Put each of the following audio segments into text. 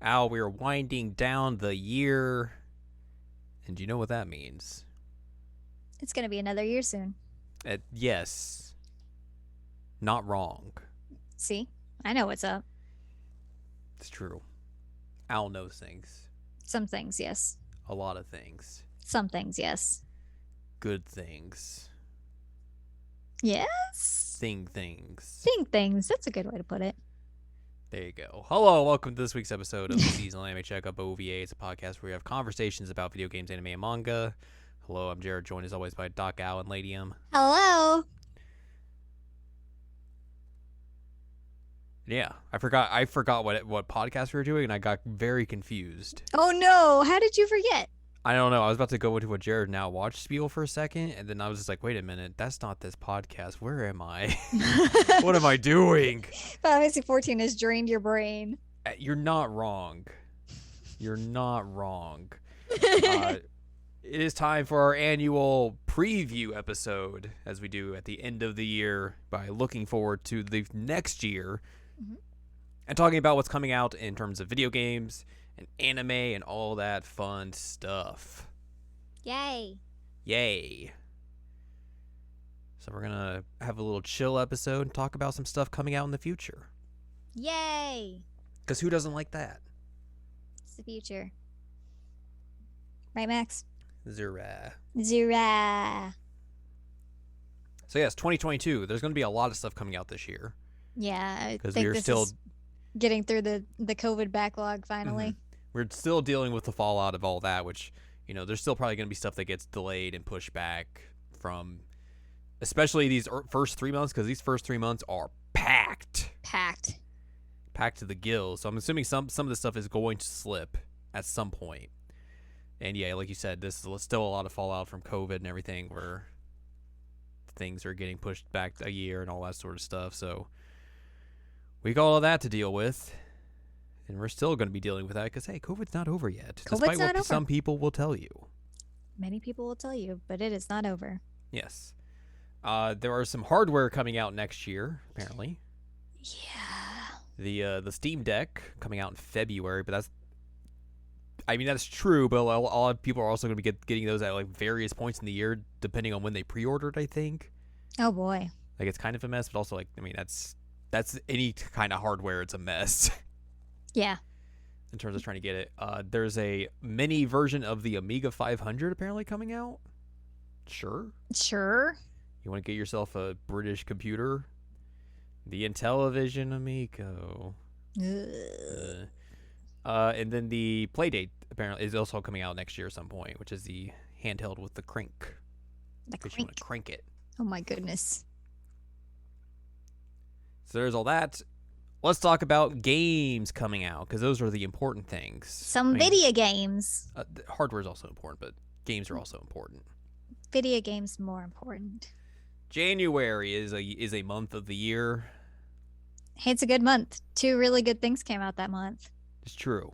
Al, we are winding down the year. And do you know what that means? It's going to be another year soon. Yes. Not wrong. See? I know what's up. It's true. Al knows things. Some things, yes. A lot of things. Some things, yes. Good things. Yes? Things. Think things. That's a good way to put it. There you go. Hello, welcome to this week's episode of the Seasonal Anime Checkup OVA. It's a podcast where we have conversations about video games, anime, and manga. Hello, I'm Jared, joined as always by Doc Al and Lady M. Hello? Yeah, I forgot what podcast we were doing, and I got very confused. Oh no, how did you forget? I don't know. I was about to go into a Jared Now Watch spiel for a second, and then I was just like, wait a minute, that's not this podcast. Where am I? What am I doing? Final Fantasy 14 has drained your brain. You're not wrong. You're not wrong. It is time for our annual preview episode, as we do at the end of the year by looking forward to the next year and talking about what's coming out in terms of video games and anime and all that fun stuff. Yay. So we're going to have a little chill episode and talk about some stuff coming out in the future. Yay. Because who doesn't like that? It's the future. Right, Max? Zura. So yes, 2022. There's going to be a lot of stuff coming out this year. Yeah, I Because think we're this still is getting through the COVID backlog finally. We're still dealing with the fallout of all that, which, you know, there's still probably going to be stuff that gets delayed and pushed back from, especially these first 3 months, because these first 3 months are packed to the gills. So I'm assuming some of the stuff is going to slip at some point. And yeah, like you said, this is still a lot of fallout from COVID and everything, where things are getting pushed back a year and all that sort of stuff. So we got all of that to deal with. And we're still going to be dealing with that because, hey, COVID's not over yet. Despite what some people will tell you. Many people will tell you, but it is not over. Yes. There are some hardware coming out next year, apparently. Yeah. The Steam Deck coming out in February, but that's true, but a lot of people are also going to be getting those at like various points in the year, depending on when they pre-ordered, I think. Oh, boy. Like, it's kind of a mess, but also, like, I mean, that's any kind of hardware, it's a mess. Yeah. In terms of trying to get it. There's a mini version of the Amiga 500 apparently coming out. Sure. You want to get yourself a British computer? The Intellivision Amigo. And then the Playdate apparently is also coming out next year at some point, which is the handheld with the crank. Because you want to crank it. Oh my goodness. So there's all that. Let's talk about games coming out, because those are the important things. Video games. Hardware is also important, but games are also important. Video games more important. January is a month of the year. Hey, it's a good month. 2 really good things came out that month. It's true.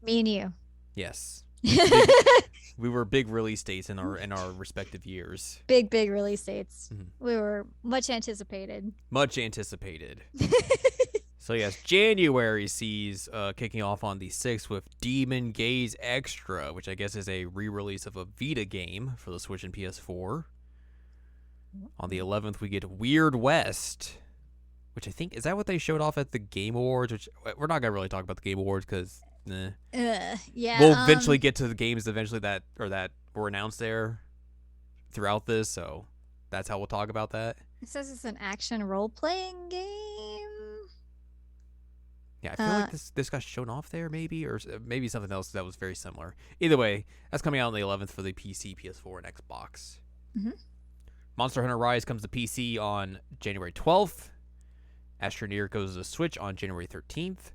Me and you. Yes. We were big release dates in our respective years. Big release dates. We were much anticipated. So yes, January sees kicking off on the 6th with Demon Gaze Extra, which I guess is a re-release of a Vita game for the Switch and PS4. On the 11th, we get Weird West, which I think, is that what they showed off at the Game Awards? Which we're not gonna really talk about the Game Awards because, yeah. We'll eventually get to the games that were announced there throughout this, so that's how we'll talk about that. It says it's an action role-playing game. Yeah, I feel like this got shown off there, maybe, or maybe something else that was very similar. Either way, that's coming out on the 11th for the PC, PS4, and Xbox. Monster Hunter Rise comes to PC on January 12th. Astroneer goes to the Switch on January 13th.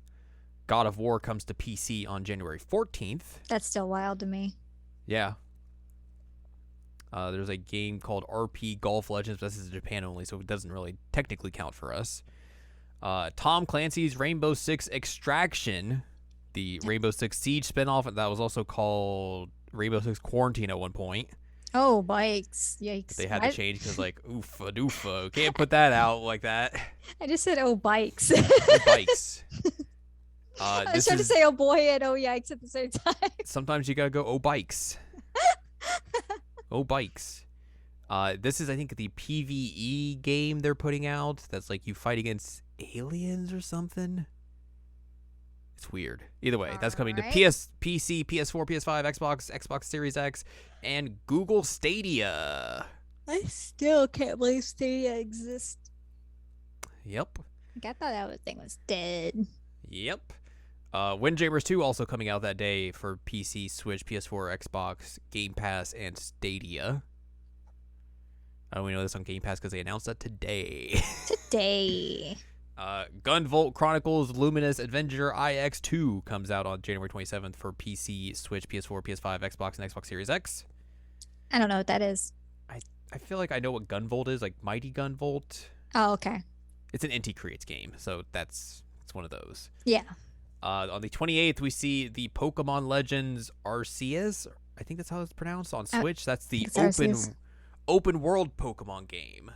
God of War comes to PC on January 14th. That's still wild to me. Yeah. There's a game called RP Golf Legends, but this is Japan only, so it doesn't really technically count for us. Tom Clancy's Rainbow Six Extraction, the Rainbow Six Siege spinoff, that was also called Rainbow Six Quarantine at one point. Oh, bikes. Yikes. They had to change because, like, oofa doofa. Can't put that out like that. I just said, oh, bikes. Oh, bikes. I was This trying to is say oh boy and oh yikes at the same time. sometimes you gotta go oh bikes. Oh bikes. This is I think the PvE game they're putting out. That's like you fight against aliens or something. It's weird. Either way, that's coming to Alright. PC, PS4, PS5, Xbox, Xbox Series X, and Google Stadia. I still can't believe Stadia exists. Yep. Like, I thought that thing was dead. Yep. Windjammers 2 also coming out that day for PC, Switch, PS4, Xbox, Game Pass, and Stadia. I only know this on Game Pass because they announced that today. Today. Gunvolt Chronicles Luminous Avenger IX2 comes out on January 27th for PC, Switch, PS4, PS5, Xbox, and Xbox Series X. I don't know what that is. I feel like I know what Gunvolt is, like Mighty Gunvolt. Oh, okay. It's an Inti Creates game, so it's one of those. Yeah. On the 28th, we see the Pokemon Legends Arceus. I think that's how it's pronounced on Switch. That's the open world Pokemon game,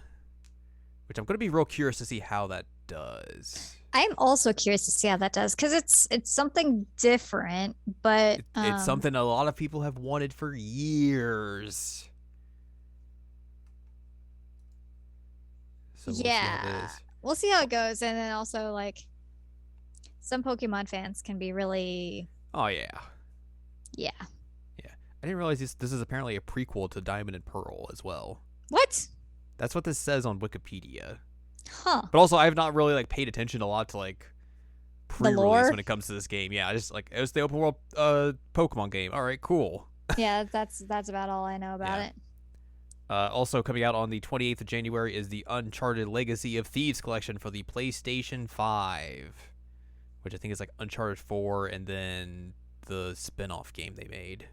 which I'm going to be real curious to see how that does. I'm also curious to see how that does because it's something different, but It's something a lot of people have wanted for years. So we'll see how it goes, and then also like some Pokemon fans can be really, oh yeah. Yeah. I didn't realize this is apparently a prequel to Diamond and Pearl as well. What? That's what this says on Wikipedia. Huh. But also, I've not really like paid attention a lot to like pre-release lore? when it comes to this game. Yeah, I just like it was the open world Pokemon game. All right, cool. Yeah, that's about all I know about it. Also coming out on the 28th of January is the Uncharted Legacy of Thieves collection for the PlayStation 5, which I think is like Uncharted 4 and then the spin-off game they made.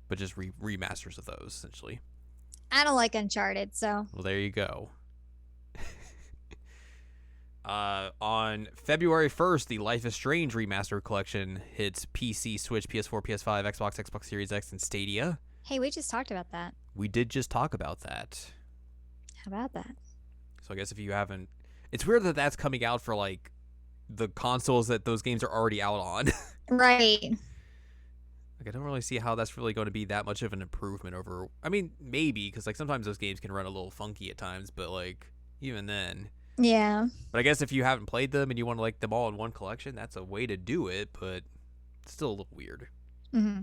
But just remasters of those, essentially. I don't like Uncharted, so. Well, there you go. On February 1st, the Life is Strange remaster collection hits PC, Switch, PS4, PS5, Xbox, Xbox Series X, and Stadia. Hey, we just talked about that. We did just talk about that. How about that? So I guess if you haven't... It's weird that that's coming out for, like, the consoles that those games are already out on. Right. Like, I don't really see how that's really going to be that much of an improvement over... I mean, maybe, because, like, sometimes those games can run a little funky at times, but, like, even then... Yeah. But I guess if you haven't played them and you want to, like, them all in one collection, that's a way to do it, but it's still a little weird. Mm-hmm.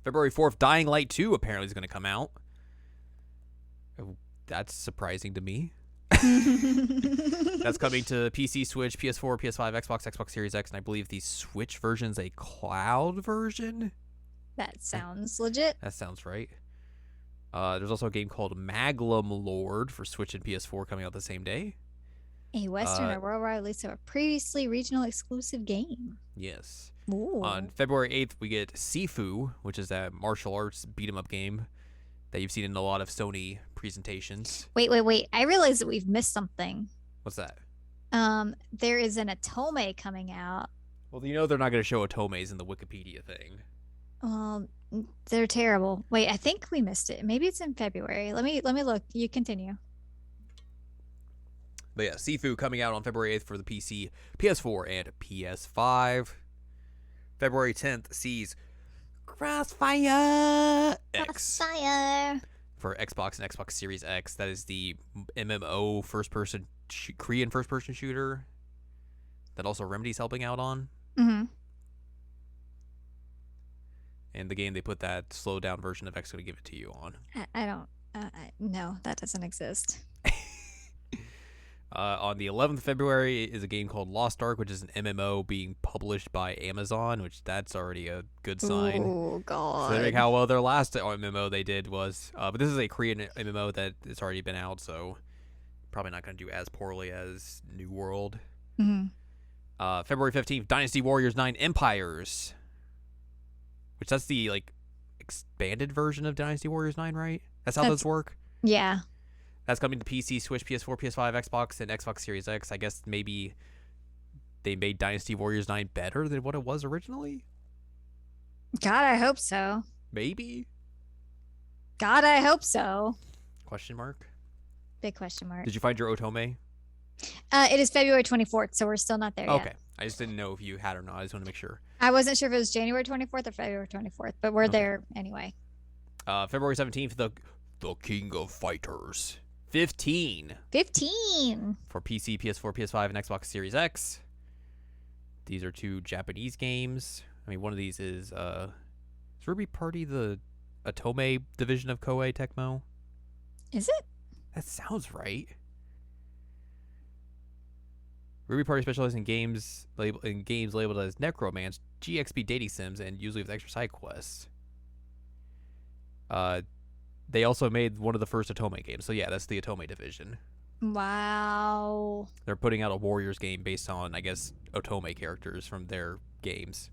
February 4th, Dying Light 2 apparently is going to come out. Oh, that's surprising to me. That's coming to PC, Switch, PS4, PS5, Xbox, Xbox Series X, and I believe the Switch version is a cloud version. That sounds legit. That sounds right. There's also a game called Maglum Lord for Switch and PS4 coming out the same day. A Western or worldwide release of a previously regional exclusive game. Yes. Ooh. On February 8th, we get Sifu, which is that martial arts beat-em-up game that you've seen in a lot of Sony presentations. Wait. I realize that we've missed something. What's that? There is an Otome coming out. Well, you know they're not going to show Otomes in the Wikipedia thing. They're terrible. Wait, I think we missed it. Maybe it's in February. Let me look. You continue. But yeah, Sifu coming out on February 8th for the PC, PS4, and PS5. February 10th sees Crossfire X for Xbox and Xbox Series X. That is the MMO first-person Korean first-person shooter that also Remedy's helping out on. Mm-hmm. And the game they put that slowed-down version of X going to give it to you on. I don't. No, that doesn't exist. On the 11th of February is a game called Lost Ark, which is an MMO being published by Amazon, which that's already a good sign. Oh, God. Considering how well their last MMO they did was. But this is a Korean MMO that it's already been out, so probably not going to do as poorly as New World. Mm-hmm. February 15th, Dynasty Warriors 9 Empires, which that's the like expanded version of Dynasty Warriors 9, right? That's how those work? Yeah. That's coming to PC, Switch, PS4, PS5, Xbox, and Xbox Series X. I guess maybe they made Dynasty Warriors 9 better than what it was originally? God, I hope so. Maybe? God, I hope so. Question mark? Big question mark. Did you find your Otome? It is February 24th, so we're still not there Okay. yet. I just didn't know if you had or not. I just want to make sure. I wasn't sure if it was January 24th or February 24th, but we're Okay. there anyway. February 17th, the King of Fighters 15 15. for PC, PS4, PS5, and Xbox Series X. These are 2 Japanese games. I mean, one of these is Ruby Party the Otome division of Koei Tecmo? Is it? That sounds right. Ruby Party specializes in games labeled as Necromance, GXP dating sims, and usually with extra side quests. They also made one of the first Otome games, so yeah, that's the Otome division. Wow. They're putting out a Warriors game based on, I guess, Otome characters from their games,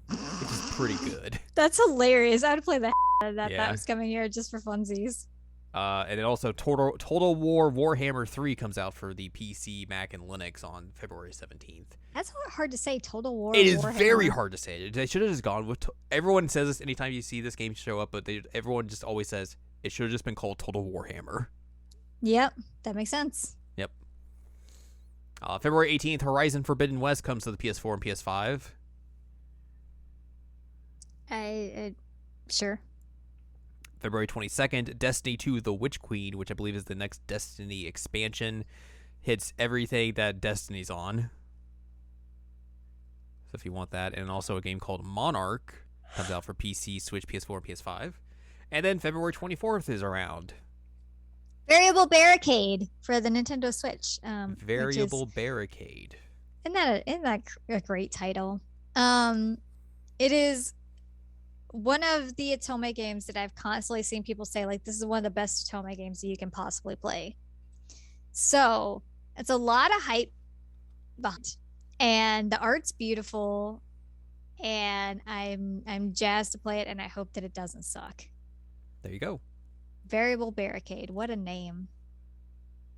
which is pretty good. That's hilarious. I would play the out of that. Yeah. That was coming here just for funsies. And then also Total War Warhammer 3 comes out for the PC, Mac, and Linux on February 17th. That's hard to say. Total War. It is Warhammer. very hard to say. They should have just gone with... everyone says this anytime you see this game show up, but everyone just always says it should have just been called Total Warhammer. Yep, that makes sense. Yep. February 18th, Horizon Forbidden West comes to the PS4 and PS5. Sure. February 22nd, Destiny 2 The Witch Queen, which I believe is the next Destiny expansion, hits everything that Destiny's on. So if you want that. And also a game called Monarch comes out for PC, Switch, PS4, and PS5. And then February 24th is around. Variable Barricade for the Nintendo Switch. Variable Barricade. Isn't that a great title? It is one of the Otome games that I've constantly seen people say, like, this is one of the best Otome games that you can possibly play. So it's a lot of hype behind, and the art's beautiful, and I'm jazzed to play it, and I hope that it doesn't suck. There you go. Variable Barricade. What a name.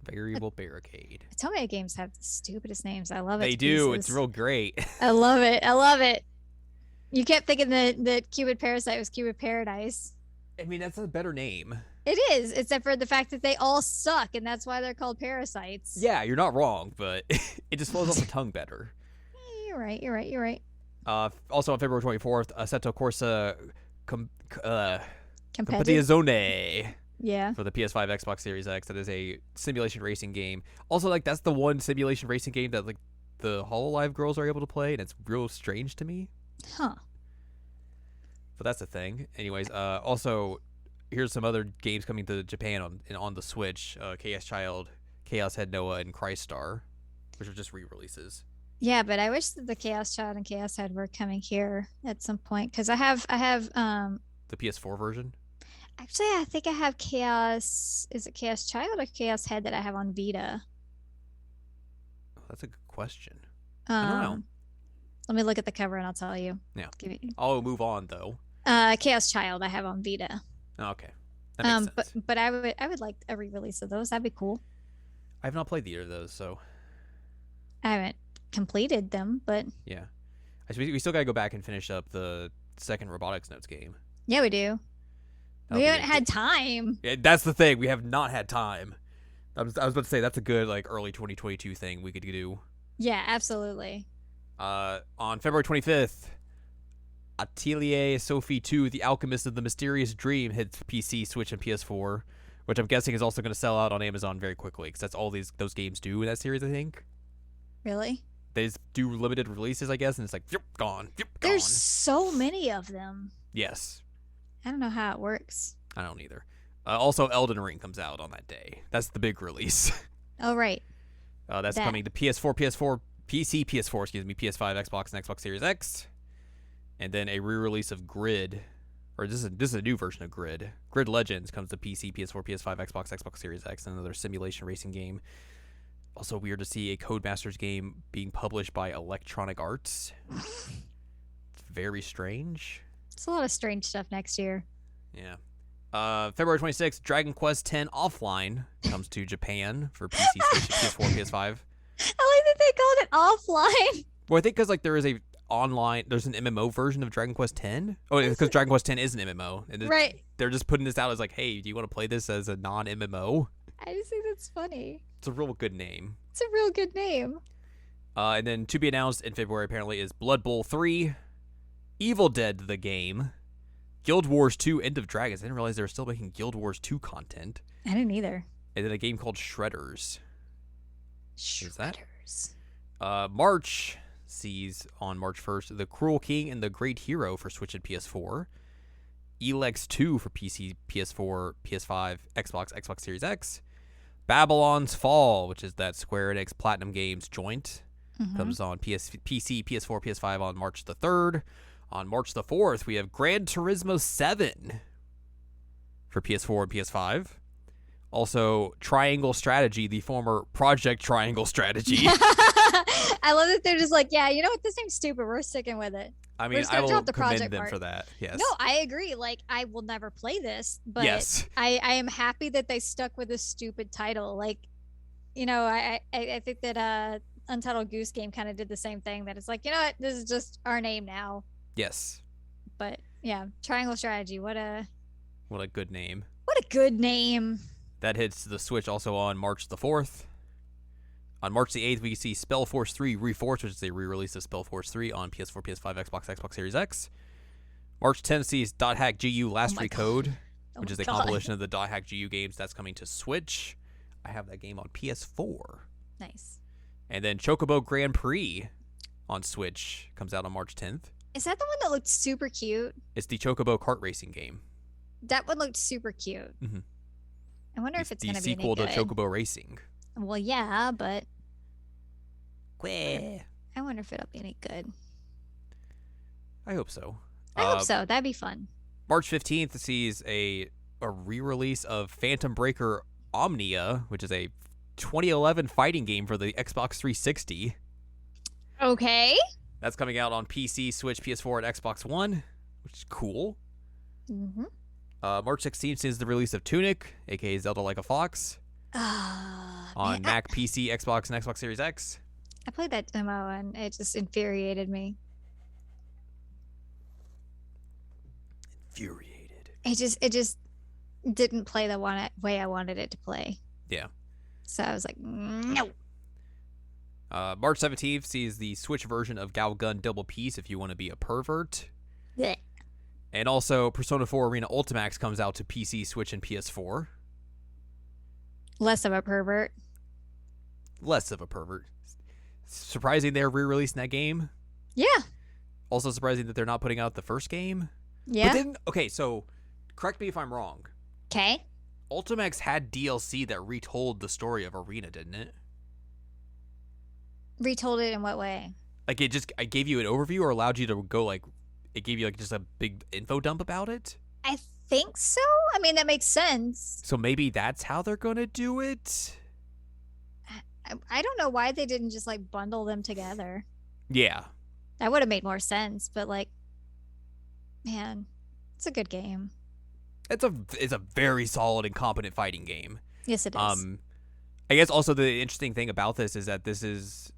Variable Barricade. Otome games have the stupidest names. I love it. They do. It's real great. I love it. I love it. You kept thinking that Cupid Parasite was Cupid Paradise. I mean, that's a better name. It is, except for the fact that they all suck, and that's why they're called parasites. Yeah, you're not wrong, but it just flows off the tongue better. You're right. Also on February 24th, Assetto Corsa Competitive. Competizione Yeah. for the PS5, Xbox Series X. That is a simulation racing game. Also, like, that's the one simulation racing game that, like, the HoloLive girls are able to play, and it's real strange to me. Huh. But that's a thing. Anyways, also, here's some other games coming to Japan on the Switch. Chaos Child, Chaos Head Noah, and Crystar, which are just re-releases. Yeah, but I wish that the Chaos Child and Chaos Head were coming here at some point, because I have The PS4 version? actually I think I have Chaos. Is it Chaos Child or Chaos Head that I have on Vita? Oh, that's a good question. I don't know. Let me look at the cover and I'll tell you. Yeah. Give me, I'll move on, though. Chaos Child I have on Vita. Okay. That makes sense. But I would like a re-release of those. That'd be cool. I have not played either of those, so I haven't completed them, but yeah. We still gotta go back and finish up the second Robotics Notes game. yeah, we do. That'll We be haven't had time. Yeah, that's the thing. We have not had time. I was about to say that's a good, like, early 2022 thing we could do. Yeah, absolutely. On February 25th, Atelier Sophie 2: The Alchemist of the Mysterious Dream hits PC, Switch, and PS4, which I'm guessing is also going to sell out on Amazon very quickly, because that's all those games do in that series, I think. Really? They just do limited releases, I guess, and it's like, yep, gone, yep, gone. There's so many of them. Yes. I don't know how it works. I don't either. Also, Elden Ring comes out on that day. That's the big release. Oh, right. That's coming to PC, PS4, excuse me, PS5, Xbox, and Xbox Series X. And then a re-release of Grid, or this is a new version of Grid. Grid Legends comes to PC, PS4, PS5, Xbox Series X, and another simulation racing game. Also weird to see a Codemasters game being published by Electronic Arts. It's very strange. It's a lot of strange stuff next year. Yeah. February 26th, Dragon Quest X Offline comes to Japan for PC, Switch, PS4, PS5. I like that they called it offline. Well, I think because, like, there's an MMO version of Dragon Quest X. Oh, because Dragon Quest X is an MMO. And Right. They're just putting this out as like, hey, do you want to play this as a non-MMO? I just think that's funny. It's a real good name. It's a real good name. And then to be announced in February apparently is Blood Bowl 3, Evil Dead the game, Guild Wars 2 End of Dragons. I didn't realize they were still making Guild Wars 2 content. I didn't either. And then a game called Shredders. Shredders. March sees on March 1st The Cruel King and the Great Hero for Switch and PS4. Elex 2 for PC, PS4, PS5, Xbox Series X. Babylon's Fall, which is that Square Enix Platinum Games joint. Comes on PC, PS4, PS5 on March the 3rd. On March the 4th, we have Gran Turismo 7 for PS4 and PS5. Also, Triangle Strategy, the former Project Triangle Strategy. I love that they're just like, yeah, you know what? This seems stupid. We're sticking with it. I mean, I will commend them for that. Yes. No, I agree. Like, I will never play this, but yes. I am happy that they stuck with this stupid title. Like, you know, I think that Untitled Goose Game kind of did the same thing. That it's like, you know what? This is just our name now. Yes. But yeah, Triangle Strategy. What a good name. What a good name. That hits the Switch also on March the 4th. On March the 8th, we see Spellforce 3 Reforged, which is a re-release of Spellforce 3 on PS4, PS5, Xbox Series X. March 10th sees .hack GU Last Recode, which is a compilation of the .hack GU games that's coming to Switch. I have that game on PS4. Nice. And then Chocobo Grand Prix on Switch comes out on March 10th. Is that the one that looked super cute? It's the Chocobo kart racing game. That one looked super cute. Mm-hmm. I wonder if it's going to be the sequel to Chocobo Racing. Well, yeah, but I wonder if it'll be any good. I hope so. I hope so. That'd be fun. March 15th sees a re-release of Phantom Breaker Omnia, which is a 2011 fighting game for the Xbox 360. Okay. That's coming out on PC, Switch, PS4, and Xbox One, which is cool. Mm-hmm. March 16th sees the release of Tunic, aka Zelda Like a Fox, on Mac, PC, Xbox, and Xbox Series X. I played that demo and it just infuriated me. It just didn't play the way I wanted it to play. Yeah. So I was like, no. March 17th sees the Switch version of Galgun Double Peace if you want to be a pervert. Blech. And also, Persona 4 Arena Ultimax comes out to PC, Switch, and PS4. Less of a pervert. Less of a pervert. Surprising they're re-releasing that game. Yeah. Also surprising that they're not putting out the first game. Yeah. But then, okay, so correct me if I'm wrong. Okay. Ultimax had DLC that retold the story of Arena, didn't it? Retold it in what way? Like I gave you an overview or allowed you to go like, it gave you like just a big info dump about it? I think so. I mean, that makes sense. So maybe that's how they're going to do it? I don't know why they didn't just like bundle them together. Yeah. That would have made more sense, but like, man, it's a good game. It's a very solid and competent fighting game. Yes, it is. I guess also the interesting thing about this is that this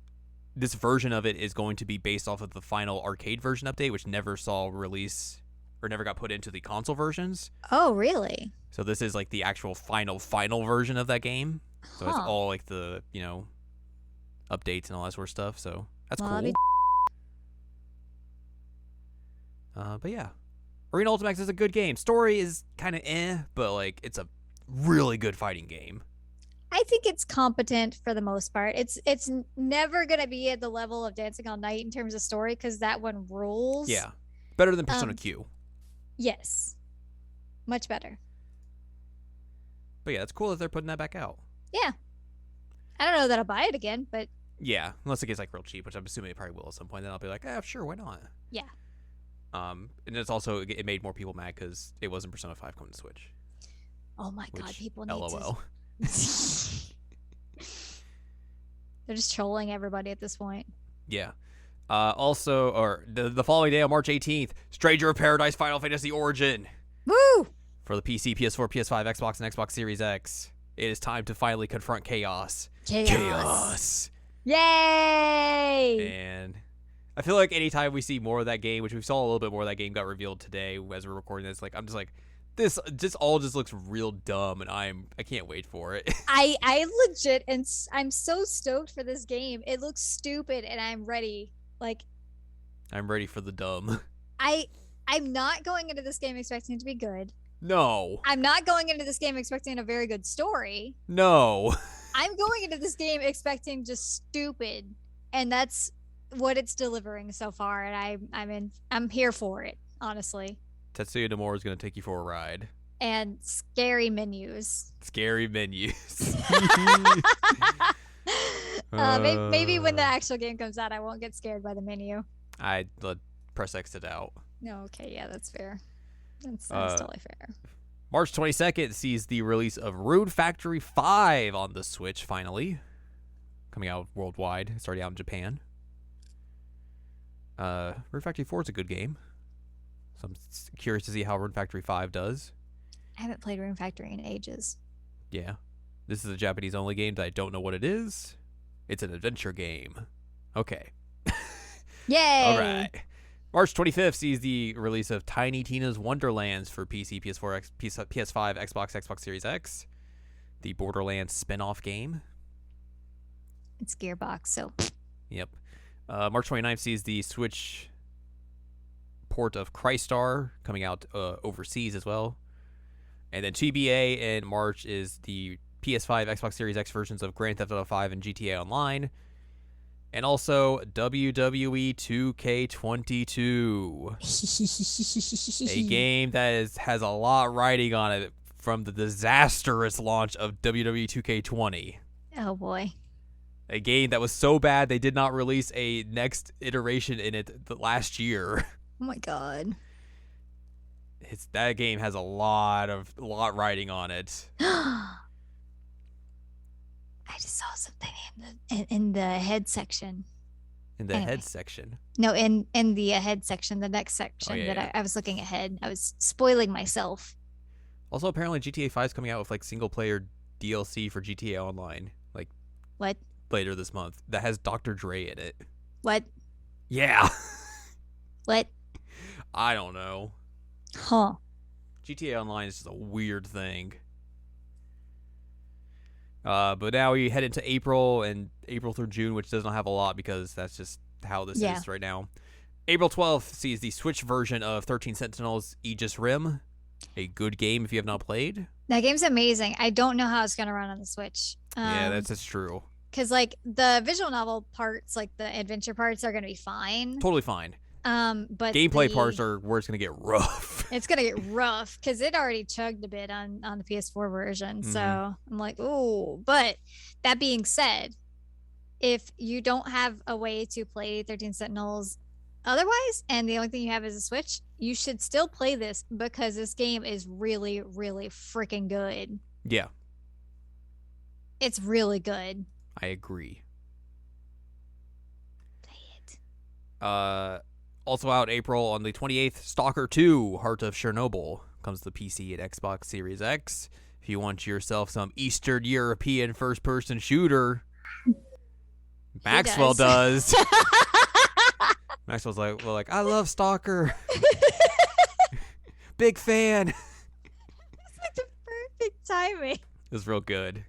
version of it is going to be based off of the final arcade version update, which never saw release or never got put into the console versions. Oh, really? So this is like the actual final version of that game. So it's all like the, updates and all that sort of stuff. So that's cool. But yeah. Arena Ultimax is a good game. Story is kind of but like it's a really good fighting game. I think it's competent for the most part. It's never going to be at the level of Dancing All Night in terms of story because that one rules. Yeah. Better than Persona Q. Yes. Much better. But yeah, it's cool that they're putting that back out. Yeah. I don't know that I'll buy it again, but yeah, unless it gets like real cheap, which I'm assuming it probably will at some point. Then I'll be like, sure, why not? Yeah. And it's also, it made more people mad because it wasn't Persona 5 coming to Switch. Oh my god, people need LOL. They're just trolling everybody at this point. Yeah. The following day on March 18th, Stranger of Paradise Final Fantasy Origin. Woo! For the PC, PS4, PS5, Xbox, and Xbox Series X. It is time to finally confront chaos. Chaos. Yay! And I feel like anytime we see more of that game, which we saw a little bit more of that game got revealed today as we're recording this, like I'm just like, This just all just looks real dumb, and I can't wait for it. I legit, and I'm so stoked for this game. It looks stupid, and I'm ready. Like, I'm ready for the dumb. I'm not going into this game expecting it to be good. No. I'm not going into this game expecting a very good story. No. I'm going into this game expecting just stupid, and that's what it's delivering so far. And I'm here for it, honestly. Tetsuya Nomura is going to take you for a ride. And scary menus. Scary menus. Maybe when the actual game comes out, I won't get scared by the menu. I press X it out. No, okay, yeah, that's fair. That's totally fair. March 22nd sees the release of Rune Factory 5 on the Switch, finally. Coming out worldwide. It's already out in Japan. Rune Factory 4 is a good game. So I'm curious to see how Rune Factory 5 does. I haven't played Rune Factory in ages. Yeah. This is a Japanese-only game that I don't know what it is. It's an adventure game. Okay. Yay! All right. March 25th sees the release of Tiny Tina's Wonderlands for PC, PS4, PS5, Xbox Series X. The Borderlands spin-off game. It's Gearbox, so. Yep. March 29th sees the Switch port of Crystar coming out overseas as well. And then TBA in March is the PS5, Xbox Series X versions of Grand Theft Auto 5 and GTA Online. And also WWE 2K22. A game that has a lot riding on it from the disastrous launch of WWE 2K20. Oh boy. A game that was so bad they did not release a next iteration in it the last year. Oh my god. That game has a lot riding on it. I just saw something in the head section. In the head section? No, in the head section, the next section I was looking ahead. I was spoiling myself. Also, apparently GTA 5 is coming out with like single player DLC for GTA Online. Like what? Later this month. That has Dr. Dre in it. What? Yeah. What? I don't know. Huh. GTA Online is just a weird thing. But now we head into April through June, which does not have a lot because that's just how this is right now. April 12th sees the Switch version of 13 Sentinels Aegis Rim. A good game if you have not played. That game's amazing. I don't know how it's going to run on the Switch. Yeah, that's true. Because, like, the visual novel parts, like the adventure parts, are going to be fine. Totally fine. But gameplay parts are where it's going to get rough. It's going to get rough because it already chugged a bit on the PS4 version. Mm-hmm. So I'm like, ooh. But that being said, if you don't have a way to play 13 Sentinels otherwise, and the only thing you have is a Switch, you should still play this because this game is really, really freaking good. Yeah. It's really good. I agree. Play it. Also out April on the 28th, Stalker 2, Heart of Chernobyl comes to the PC and Xbox Series X. If you want yourself some Eastern European first-person shooter, Maxwell does. Maxwell's like, I love Stalker. Big fan. It's like the perfect timing. It was real good.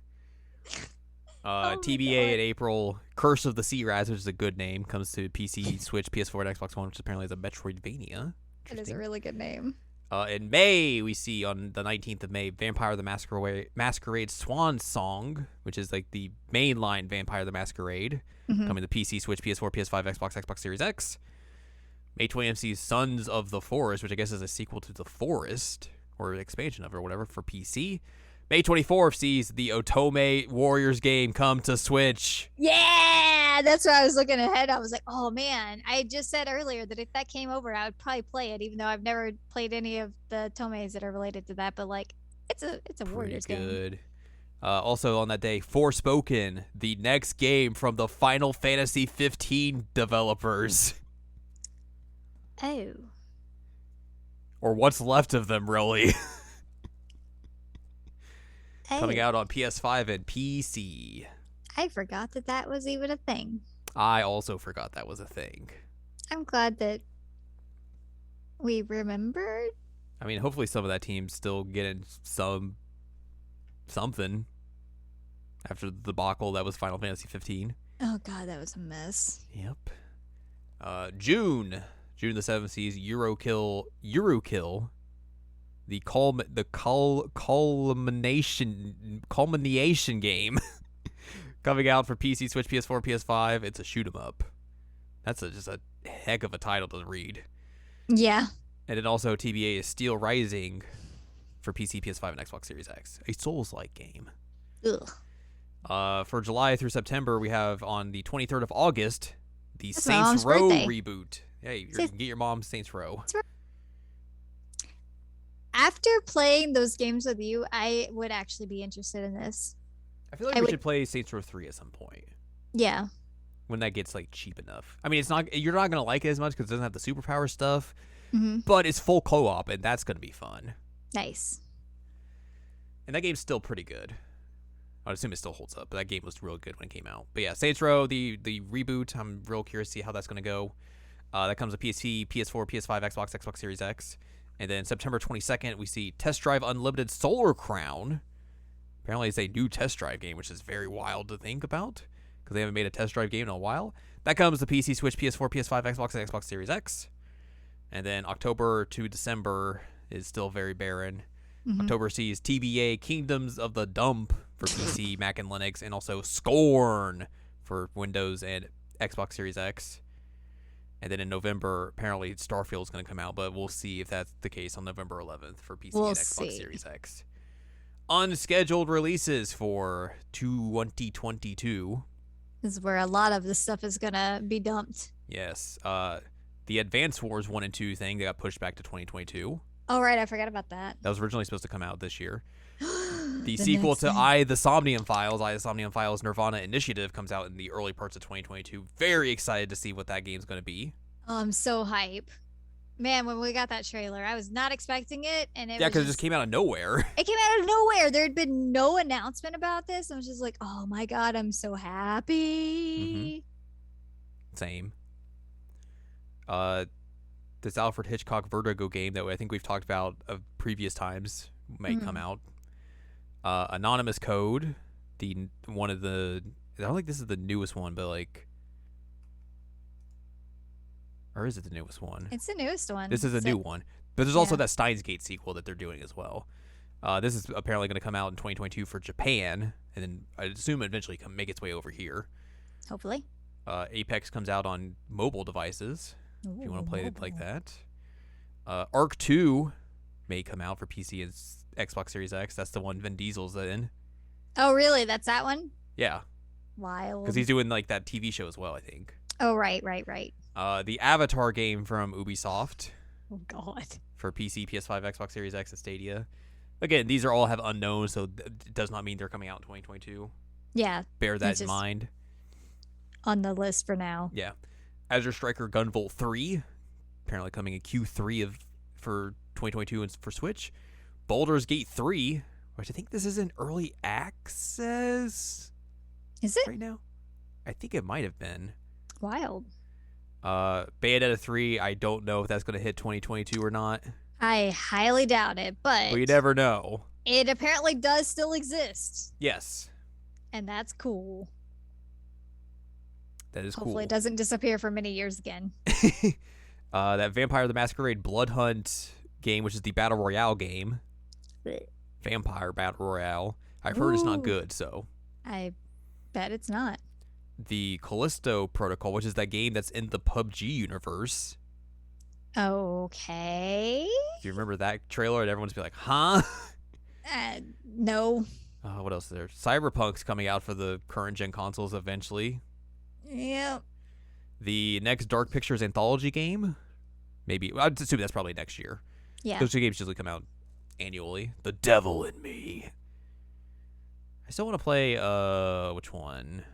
TBA in April, Curse of the Sea Rats, which is a good name, comes to PC, Switch, PS4, and Xbox One, which apparently is a Metroidvania. It is a really good name. In May, we see on the 19th of May, Vampire the Masquerade Swan Song, which is like the mainline Vampire the Masquerade, coming to PC, Switch, PS4, PS5, Xbox Series X. May 20th sees Sons of the Forest, which I guess is a sequel to The Forest, or an expansion of it or whatever, for PC. May 24th sees the Otome Warriors game come to Switch. Yeah, that's where I was looking ahead. I was like, oh man, I just said earlier that if that came over, I would probably play it, even though I've never played any of the Tomes that are related to that. But like, it's a Warriors game. Good. Also on that day, Forspoken, the next game from the Final Fantasy 15 developers. Oh. Or what's left of them, really. Coming out on PS5 and PC. I forgot that was even a thing. I also forgot that was a thing. I'm glad that we remembered. I mean, hopefully some of that team's still getting something after the debacle that was Final Fantasy 15. Oh god, that was a mess. Yep. June the 7th sees Eurokill, the culmination game coming out for PC, Switch, PS4, PS5. It's a shoot 'em up. That's just a heck of a title to read. Yeah. And then also TBA is Steel Rising for PC, PS5, and Xbox Series X, a Souls-like game. Ugh. For July through September, we have on the 23rd of August the That's Saints my Row mom's birthday. reboot. Hey, you can get your mom Saints Row. After playing those games with you, I would actually be interested in this. I feel like we should play Saints Row 3 at some point. Yeah. When that gets like cheap enough. I mean, you're not gonna like it as much because it doesn't have the superpower stuff, but it's full co-op, and that's gonna be fun. Nice. And that game's still pretty good. I'd assume it still holds up, but that game was real good when it came out. But yeah, Saints Row, the reboot, I'm real curious to see how that's gonna go. That comes to PC, PS4, PS5, Xbox Series X. And then September 22nd, we see Test Drive Unlimited Solar Crown. Apparently it's a new Test Drive game, which is very wild to think about, because they haven't made a Test Drive game in a while. That comes to PC, Switch, PS4, PS5, Xbox, and Xbox Series X. And then October to December is still very barren. October sees TBA Kingdoms of the Dump for PC, Mac, and Linux, and also Scorn for Windows and Xbox Series X. And then in November, apparently Starfield is going to come out, but we'll see if that's the case on November 11th for PC and Xbox Series X. Unscheduled releases for 2022. This is where a lot of this stuff is going to be dumped. Yes. The Advance Wars 1 and 2 thing, they got pushed back to 2022. Oh, right. I forgot about that. That was originally supposed to come out this year. The sequel to the Somnium Files Nirvana Initiative comes out in the early parts of 2022. Very excited to see what that game's going to be. Oh, I'm so hype. Man, when we got that trailer, I was not expecting it. And yeah, because it just came out of nowhere. It came out of nowhere. There had been no announcement about this. I was just like, oh my God, I'm so happy. Same. This Alfred Hitchcock Vertigo game that I think we've talked about of previous times might come out. Anonymous Code, I don't think this is the newest one, but like, or is it the newest one? It's the newest one. This is a new one, but there's also that Steins Gate sequel that they're doing as well. This is apparently going to come out in 2022 for Japan, and then I assume eventually make its way over here. Hopefully. Apex comes out on mobile devices. Ooh, if you want to play it like that. Arc 2 may come out for PC and Xbox Series X. That's the one Vin Diesel's in. Oh, really? That's that one? Yeah. Wild. Because he's doing like that TV show as well, I think. Oh, right. The Avatar game from Ubisoft. Oh, God. For PC, PS5, Xbox Series X, and Stadia. Again, these all have unknowns, so it does not mean they're coming out in 2022. Yeah. Bear that in mind. On the list for now. Yeah. Azure Striker Gunvolt 3, apparently coming in Q3 for 2022 and for Switch. Baldur's Gate 3, which I think this is in early access. Is it? Right now? I think it might have been. Wild. Bayonetta 3, I don't know if that's going to hit 2022 or not. I highly doubt it, but... We never know. It apparently does still exist. Yes. And that's cool. That is cool. Hopefully it doesn't disappear for many years again. That Vampire the Masquerade Blood Hunt game, which is the Battle Royale game. Vampire Battle Royale. I've heard it's not good, so. I bet it's not. The Callisto Protocol, which is that game that's in the PUBG universe. Okay. Do you remember that trailer? And everyone's be like, huh? No. What else is there? Cyberpunk's coming out for the current gen consoles eventually. Yep. The next Dark Pictures anthology game, maybe. I'd assume that's probably next year. Yeah. Those two games usually come out annually. The Devil in Me. I still want to play, which one?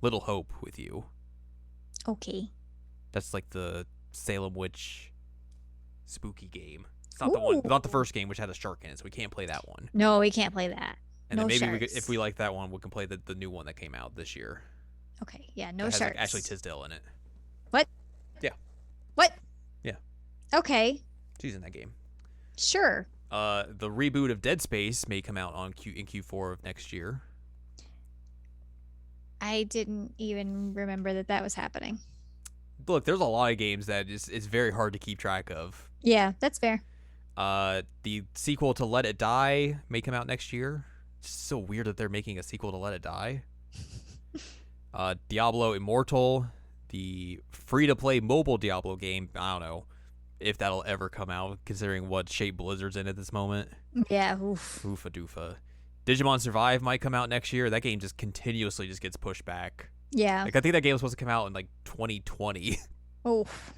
Little Hope with you. Okay. That's like the Salem Witch spooky game. It's not the one, not the first game, which had a shark in it, so we can't play that one. No, we can't play that. And then maybe if we like that one, we can play the new one that came out this year. Okay, yeah, no that has, sharks. Like, Ashley Tisdale in it. What? Yeah. What? Yeah. Okay. She's in that game. Sure. The reboot of Dead Space may come out in Q4 of next year. I didn't even remember that that was happening. Look, there's a lot of games that it's very hard to keep track of. Yeah, that's fair. The sequel to Let It Die may come out next year. It's so weird that they're making a sequel to Let It Die. Diablo Immortal, the free-to-play mobile Diablo game. I don't know if that'll ever come out, considering what shape Blizzard's in at this moment. Yeah. Oof. Oofa doofa. Digimon Survive might come out next year. That game just continuously just gets pushed back. Yeah. Like, I think that game was supposed to come out in like 2020. Oof.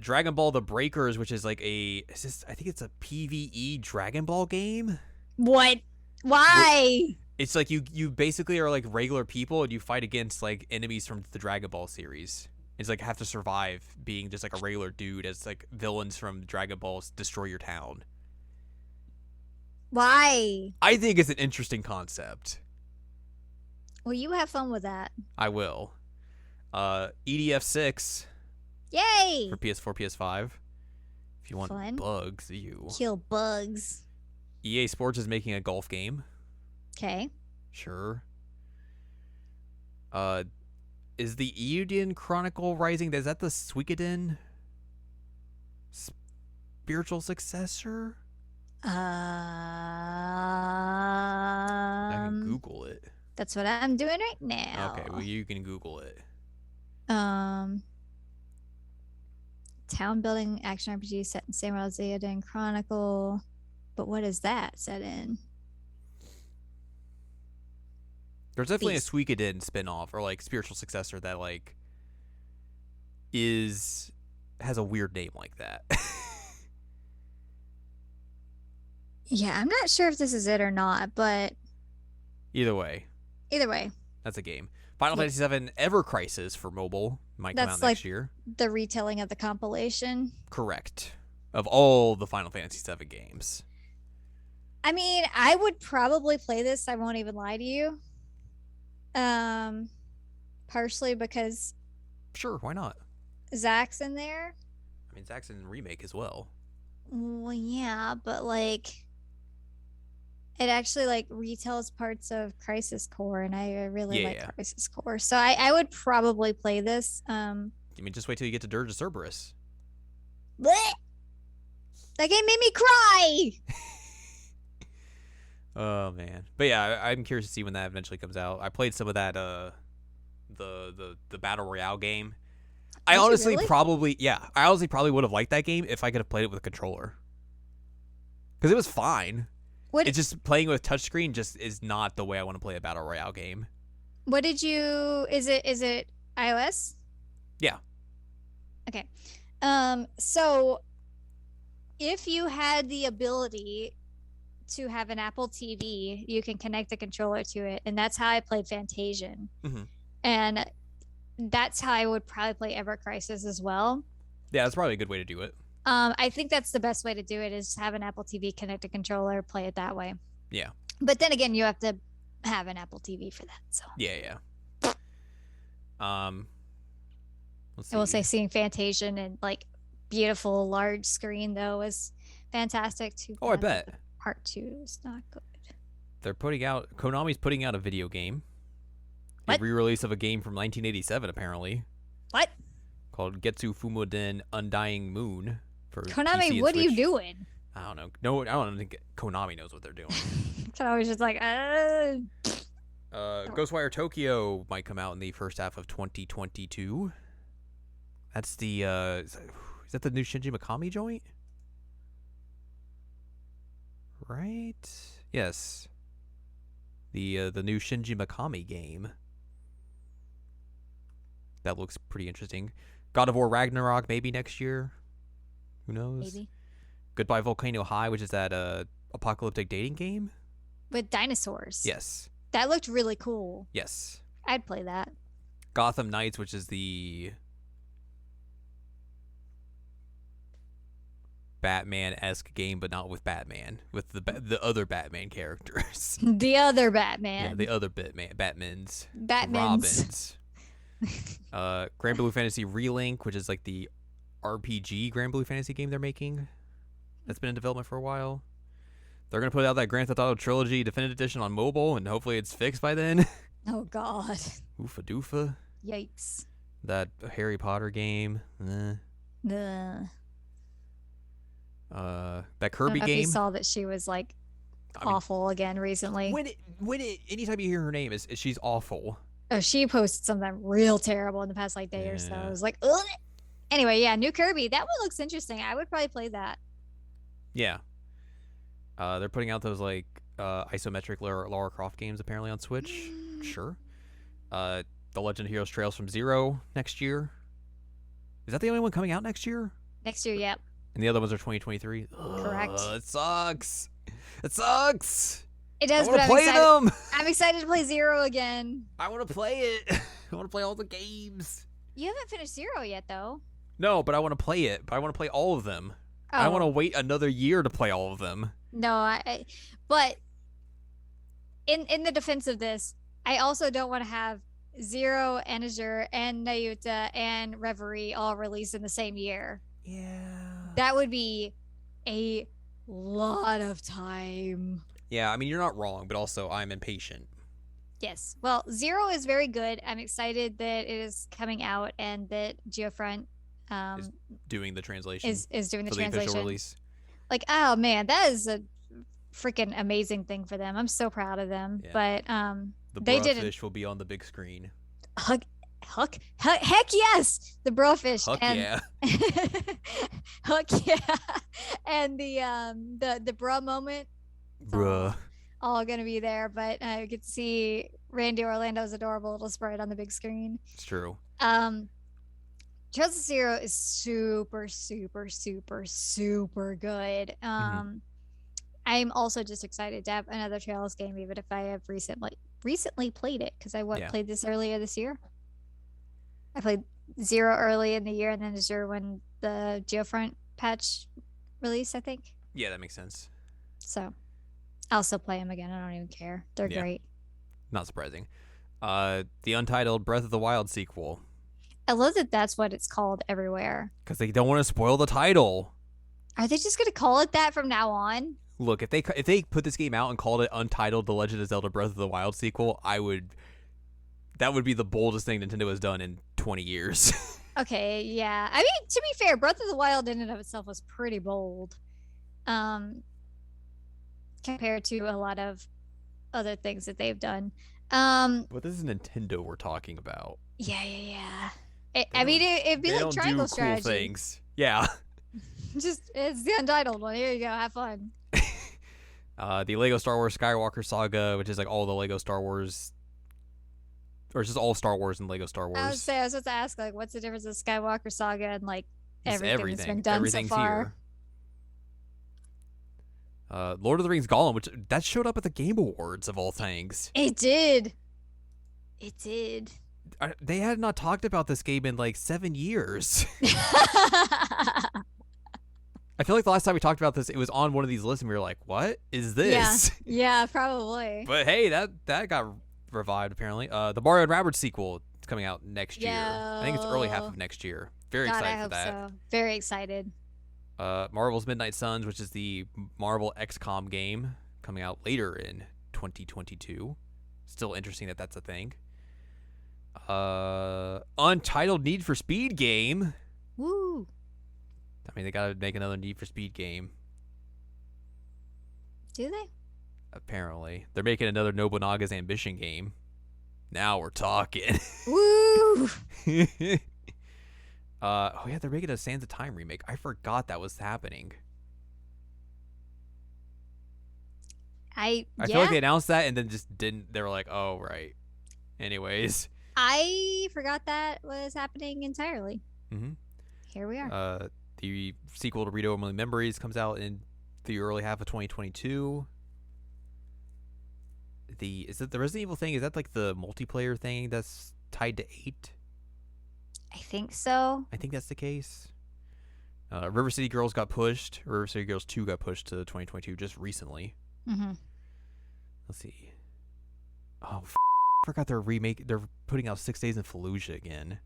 Dragon Ball The Breakers, which is like I think it's a PvE Dragon Ball game. What? Why? It's like you basically are like regular people and you fight against like enemies from the Dragon Ball series. It's like have to survive being just like a regular dude as like villains from Dragon Balls destroy your town. Why? I think it's an interesting concept. Well, you have fun with that. I will. EDF 6 Yay! for PS4, PS5. If you want Fun. bugs, you. Kill bugs. EA Sports is making a golf game. Okay. Sure. Is the Euden Chronicle Rising? Is that the Suikoden spiritual successor? I can Google it. That's what I'm doing right now. Okay, well you can Google it. Town building action RPG set in Samurai Euden Chronicle. But what is that set in? There's definitely Beast. a Suikoden spin-off or like spiritual successor that like has a weird name like that. Yeah, I'm not sure if this is it or not, but Either way, that's a game. Final Yeah. Fantasy VII Ever Crisis for mobile might come That's out like- next year. the retelling of the compilation. Correct. Of all the Final Fantasy VII games. I mean, I would probably play this. I won't even lie to you. Partially because Sure, why not? Zach's in there. I mean, Zach's in remake as well. Well, yeah, but like, it actually like retells parts of Crisis Core, and I really like Yeah. Crisis Core, so I would probably play this. I mean, just wait till you get to Dirge of Cerberus. Bleh! That game made me cry. Oh man, but yeah, I'm curious to see when that eventually comes out. I played some of that the battle royale game. I Did you honestly really? probably would have liked that game if I could have played it with a controller. Because it was fine. What It's just playing with touchscreen just is not the way I want to play a battle royale game. what did you? Is it iOS? Yeah. Okay. So if you had the ability to have an Apple TV, you can connect the controller to it, and that's how I played Fantasian. Mhm. And that's how I would probably play Ever Crisis as well. Yeah, that's probably a good way to do it. I think that's the best way to do it is have an Apple TV, connect a controller, play it that way. Yeah. But then again, you have to have an Apple TV for that. So Yeah. Let's I will see. say seeing Fantasian and like beautiful large screen though was fantastic too. Oh, I bet. Part 2 is not good. Konami's putting out a video game. What? A re-release of a game from 1987, apparently, What? called Getsu Fumoden Undying Moon for PC Konami, and what are you Switch. doing? I don't know. No, I don't think Konami knows what they're doing. Konami's just like, Ghostwire Tokyo might come out in the first half of 2022. That's the is that the new Shinji Mikami joint? Right? Yes. The new Shinji Mikami game. That looks pretty interesting. God of War Ragnarok maybe next year. Who knows? maybe Goodbye Volcano High, which is that apocalyptic dating game. with dinosaurs. Yes. That looked really cool. Yes. I'd play that. Gotham Knights, which is the Batman-esque game, but not with Batman, with the other Batman characters. The other Yeah, Batman. the other Batmans. Batman's. Robins. Grand Blue Fantasy Relink, which is like the RPG Grand Blue Fantasy game they're making. that's been in development for a while. They're gonna put out that Grand Theft Auto Trilogy Definitive Edition on mobile, and hopefully it's fixed by then. Oh God. Oofa doofa. Yikes. That Harry Potter game. Ugh. That Kirby I don't know if game. you saw that she was like awful again recently. Anytime you hear her name, is she's awful. Oh, she posted something real terrible in the past like day or so. Yeah. I was like, ugh. Anyway, yeah, new Kirby. That one looks interesting. I would probably play that. Yeah. They're putting out those like isometric Lara Croft games apparently on Switch. Sure. The Legend of Heroes Trails from Zero next year. Is that the only one coming out next year? Next year, yep. And the other ones are 2023. Correct. It sucks. It sucks. It does, I but want to play them. I'm excited to play Zero again. I want to play it. I want to play all the games. You haven't finished Zero yet, though. No, but I want to play it. But I want to play all of them. Oh. I don't want to wait another year to play all of them. No, but in the defense of this, I also don't want to have Zero and Azure and Nayuta and Reverie all released in the same year. Yeah. That would be a lot of time. Yeah, I mean, you're not wrong, but also I'm impatient. Yes. Well, Zero is very good. I'm excited that it is coming out and that Geofront Is doing the translation. is doing the for the official translation. release. Like, oh man, that is a freaking amazing thing for them. I'm so proud of them. Yeah. But The they didn't. Bruffish will be on the big screen. Heck yes, the Brofish. Huck and yeah. Huck yeah, and the bra moment. It's Bruh. all gonna be there, but I get to see Randy Orlando's adorable little sprite on the big screen. It's true. Trails of Zero is super, super, super, super good. I'm also just excited to have another Trails game, even if I have recently played it, because I played this earlier this year. I played Zero early in the year, and then Azure when the Geofront patch released, I think. Yeah, that makes sense. So I'll still play them again. I don't even care. They're great. Not surprising. The untitled Breath of the Wild sequel. I love that that's what it's called everywhere. Because they don't want to spoil the title. Are they just gonna call it that from now on? Look, if they put this game out and called it Untitled: The Legend of Zelda Breath of the Wild sequel, that would be the boldest thing Nintendo has done in 20 years. Okay, yeah. I mean, to be fair, Breath of the Wild in and of itself was pretty bold, compared to a lot of other things that they've done. But this is Nintendo we're talking about. Yeah. I mean, it'd be like Triangle Strategy. Cool things. Yeah. Just it's the Untitled one. Here you go. Have fun. The Lego Star Wars Skywalker Saga, which is like all the Lego Star Wars, or just all Star Wars and Lego Star Wars. I was supposed to ask, like, what's the difference of Skywalker Saga and like everything that's been done Everything's so far? Here. Lord of the Rings Gollum, which that showed up at the Game Awards of all things. It did. They had not talked about this game in like 7 years. I feel like the last time we talked about this, it was on one of these lists, and we were like, "What is this?" Yeah, probably. But hey, that got revived apparently. The Mario and Rabbids sequel is coming out next year. I think it's early half of next year. Very excited for that. So. Very excited. Marvel's Midnight Suns, which is the Marvel XCOM game, coming out later in 2022. Still interesting that that's a thing. Untitled Need for Speed game. Woo. I mean, they gotta make another Need for Speed game. Do they? Apparently. They're making another Nobunaga's Ambition game. Now we're talking. Woo! Oh yeah, they're making a Sands of Time remake. I forgot that was happening. I feel like they announced that and then just didn't. They were like, oh, right. Anyways. I forgot that was happening entirely. Mm-hmm. Here we are. The sequel to Read Only Memories comes out in the early half of 2022. Is it the Resident Evil thing? Is that like the multiplayer thing that's tied to 8? I think so. I think that's the case. River City Girls got pushed. River City Girls 2 got pushed to 2022 just recently. Mm-hmm. Let's see. Oh, I forgot they're putting out 6 Days in Fallujah again.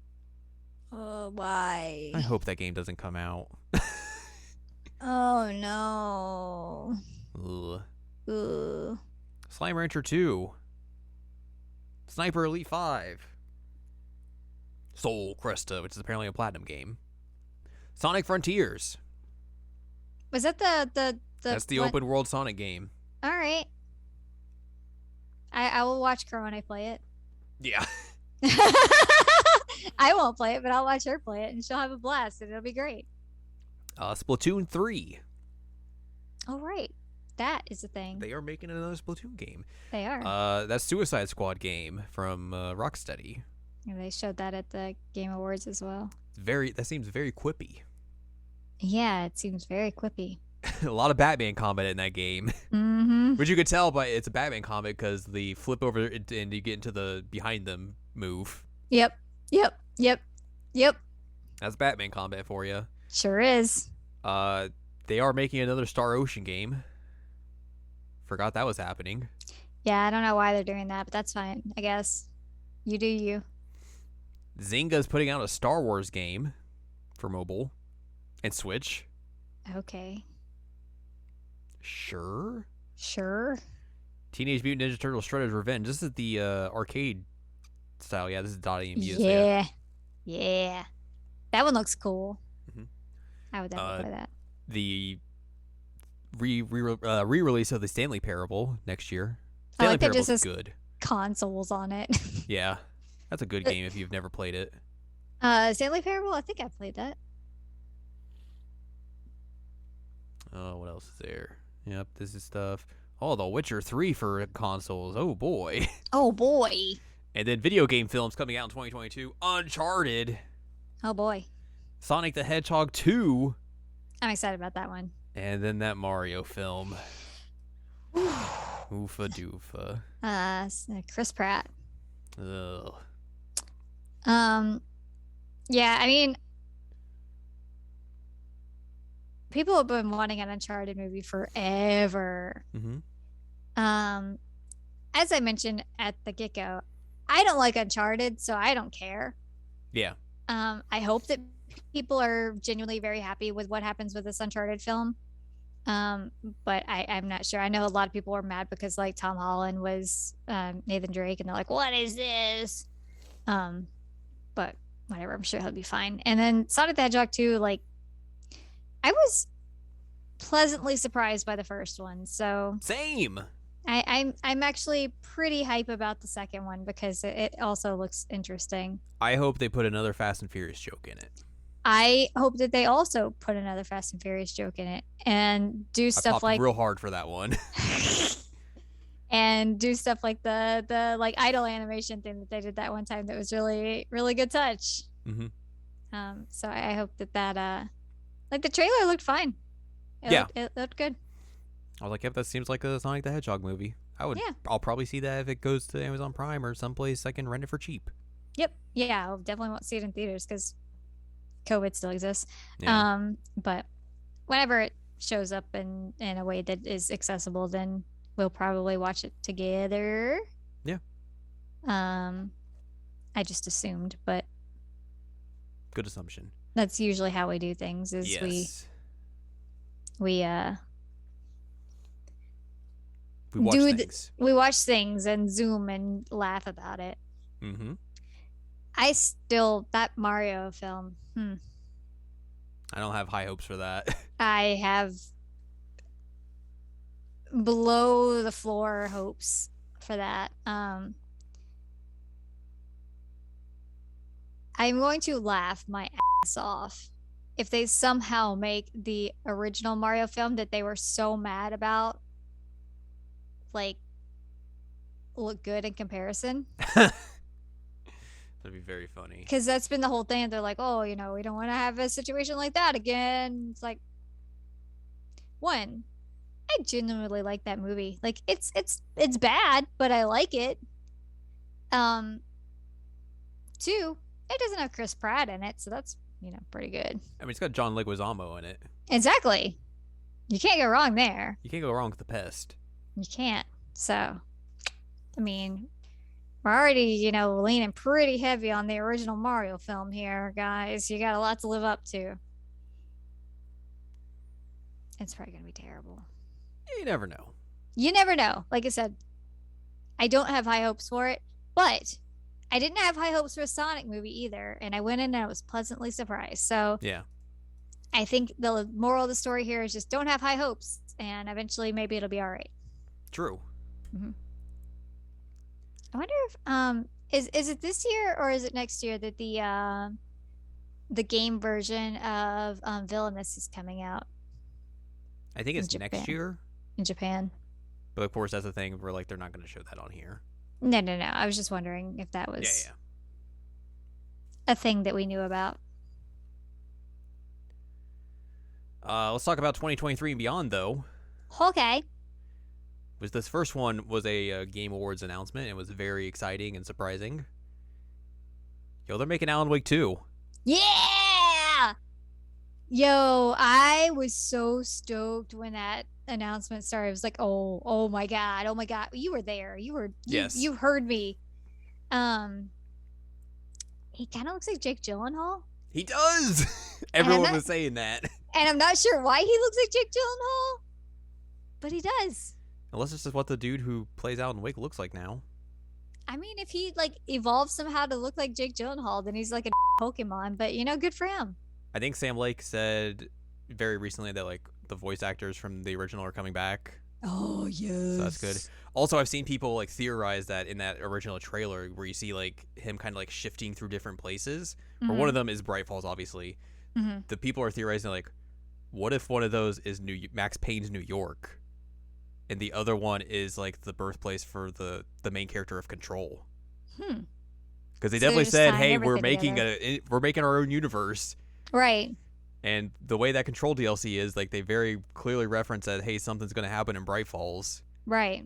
Oh, why? I hope that game doesn't come out. Oh no. Ugh. Ooh. Slime Rancher 2. Sniper Elite 5. Soul Cresta, which is apparently a platinum game. Sonic Frontiers. Was that the That's the one? open world Sonic game. All right. I will watch Corona play it. Yeah. I won't play it, but I'll watch her play it, and she'll have a blast, and it'll be great. Splatoon 3. Oh, right. That is a thing. They are making another Splatoon game. They are. That's Suicide Squad game from Rocksteady. And they showed that at the Game Awards as well. That seems very quippy. Yeah, it seems very quippy. A lot of Batman combat in that game. Mm-hmm. Which you could tell by it's a Batman combat because the flip over and you get into the behind them move. Yep. Yep. Yep. Yep. That's Batman combat for you. Sure is. They are making another Star Ocean game. Forgot that was happening. Yeah, I don't know why they're doing that, but that's fine, I guess. You do you. Zynga's putting out a Star Wars game for mobile and Switch. Okay. Sure. Teenage Mutant Ninja Turtles Shredder's Revenge. This is the arcade style. Yeah, this is .em music. Yeah. That one looks cool. Mhm. I would definitely play that. The re-release of the Stanley Parable next year. I Stanley like that Parable's just good. Consoles on it. Yeah, that's a good game if you've never played it. Stanley Parable, I think I played that. Oh, what else is there? Yep, this is stuff. Oh, The Witcher 3 for consoles. Oh boy. Oh boy. And then video game films coming out in 2022. Uncharted. Oh boy. Sonic the Hedgehog 2. I'm excited about that one. And then that Mario film. Oofa doofa. Chris Pratt. Ugh. Yeah, I mean, people have been wanting an Uncharted movie forever. Mm-hmm. As I mentioned at the get-go, I don't like Uncharted, so I don't care. Yeah. I hope that people are genuinely very happy with what happens with this Uncharted film. But I'm not sure. I know a lot of people were mad because like Tom Holland was Nathan Drake, and they're like, "What is this?" But whatever. I'm sure he'll be fine. And then Sonic the Hedgehog 2, like, I was pleasantly surprised by the first one. So Same. I'm actually pretty hype about the second one because it also looks interesting. I hope they put another Fast and Furious joke in it. I hope that they also put another Fast and Furious joke in it and do stuff like real hard for that one. and do stuff like the like idle animation thing that they did that one time that was really really good touch. Mm-hmm. So I hope that like the trailer looked fine. It looked good. I was like, yep, that seems like a Sonic the Hedgehog movie. Yeah. I'll probably see that if it goes to Amazon Prime or someplace I can rent it for cheap. Yep. Yeah, I'll definitely won't see it in theaters because COVID still exists. Yeah. But whenever it shows up in a way that is accessible, then we'll probably watch it together. Yeah. I just assumed, but Good assumption. that's usually how we do things. Is Yes. we watch things. we watch things and Zoom and laugh about it. Mm-hmm. That Mario film. I don't have high hopes for that. I have below the floor hopes for that. I'm going to laugh my ass off if they somehow make the original Mario film that they were so mad about like look good in comparison. That'd be very funny. Because that's been the whole thing. They're like, oh, we don't want to have a situation like that again. It's like, one, I genuinely like that movie. Like, it's bad, but I like it. Two, it doesn't have Chris Pratt in it, so that's pretty good. I mean, it's got John Leguizamo in it. Exactly. You can't go wrong there. You can't go wrong with the pest. You can't. So, I mean, we're already, leaning pretty heavy on the original Mario film here, guys. You got a lot to live up to. It's probably gonna be terrible. You never know. You never know. Like I said, I don't have high hopes for it, but I didn't have high hopes for a Sonic movie either, and I went in and I was pleasantly surprised. So Yeah. I think the moral of the story here is just don't have high hopes, and eventually maybe it'll be all right. True. Mm-hmm. I wonder if is it this year or is it next year that the game version of Villainous is coming out I think it's in next Japan? year. In Japan. But of course, that's the thing where like they're not going to show that on here. No, no, no. I was just wondering if that Yeah, was yeah. a thing that we knew about. Let's talk about 2023 and beyond, though. Okay. Was this first one was a Game Awards announcement. It was very exciting and surprising. Yo, they're making Alan Wake 2. Yeah. Yo, I was so stoked when that announcement started. I was like, oh my god, oh my god. You were there. Yes. You heard me. He kind of looks like Jake Gyllenhaal. He does. Everyone was saying that. And I'm not sure why he looks like Jake Gyllenhaal, but he does. Unless this is what the dude who plays Alan Wake looks like now. I mean, if he like evolves somehow to look like Jake Gyllenhaal, then he's like a Pokemon. But good for him. I think Sam Lake said very recently that like the voice actors from the original are coming back. Oh yes, so that's good. Also, I've seen people like theorize that in that original trailer where you see like him kind of like shifting through different places. Mm-hmm. Or one of them is Bright Falls, obviously. Mm-hmm. The people are theorizing like, what if one of those is Max Payne's New York, and the other one is like the birthplace for the main character of Control? Because they definitely said, "Hey, we're making our own universe." Right. And the way that Control DLC is, like, they very clearly reference that, hey, something's going to happen in Bright Falls. Right.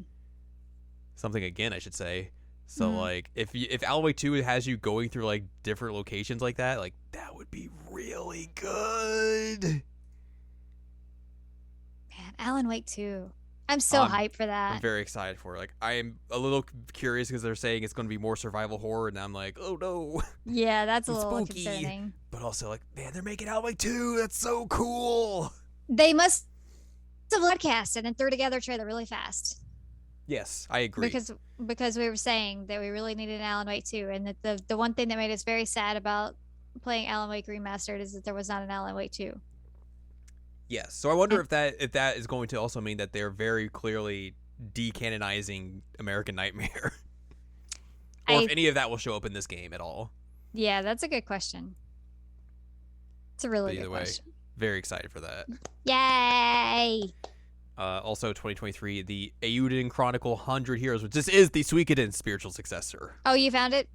Something again, I should say. So, like, if Alan Wake 2 has you going through, like, different locations like, that would be really good. Man, Alan Wake 2. I'm so hyped for that. I'm very excited for it. Like, I am a little curious because they're saying it's going to be more survival horror, and I'm like, oh, no. Yeah, that's a little spooky. concerning. But also, like, man, they're making Alan Wake 2. That's so cool. They must have podcast and then threw together a trailer really fast. Yes, I agree. Because we were saying that we really needed an Alan Wake 2, and that the one thing that made us very sad about playing Alan Wake Remastered is that there was not an Alan Wake 2. Yes. So I wonder if that is going to also mean that they're very clearly decanonizing American Nightmare. Or if any of that will show up in this game at all. Yeah, that's a good question. It's a really good question. Very excited for that. Yay! Also, 2023, the Eiyuden Chronicle 100 Heroes, which this is the Suikoden spiritual successor. Oh, you found it?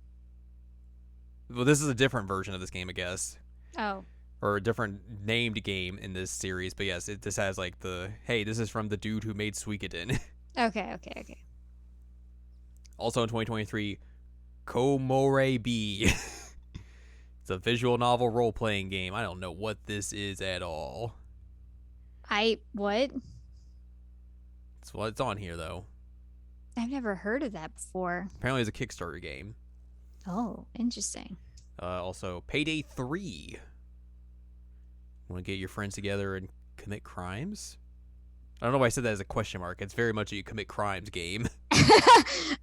Well, this is a different version of this game, I guess. Oh. Or a different named game in this series. But yes, this has like hey, this is from the dude who made Suikoden. Okay. Also in 2023, Komore B. It's a visual novel role-playing game. I don't know what this is at all. What? It's on here, though. I've never heard of that before. Apparently it's a Kickstarter game. Oh, interesting. Also, Payday 3. Want to get your friends together and commit crimes? I don't know why I said that as a question mark. It's very much a you commit crimes game.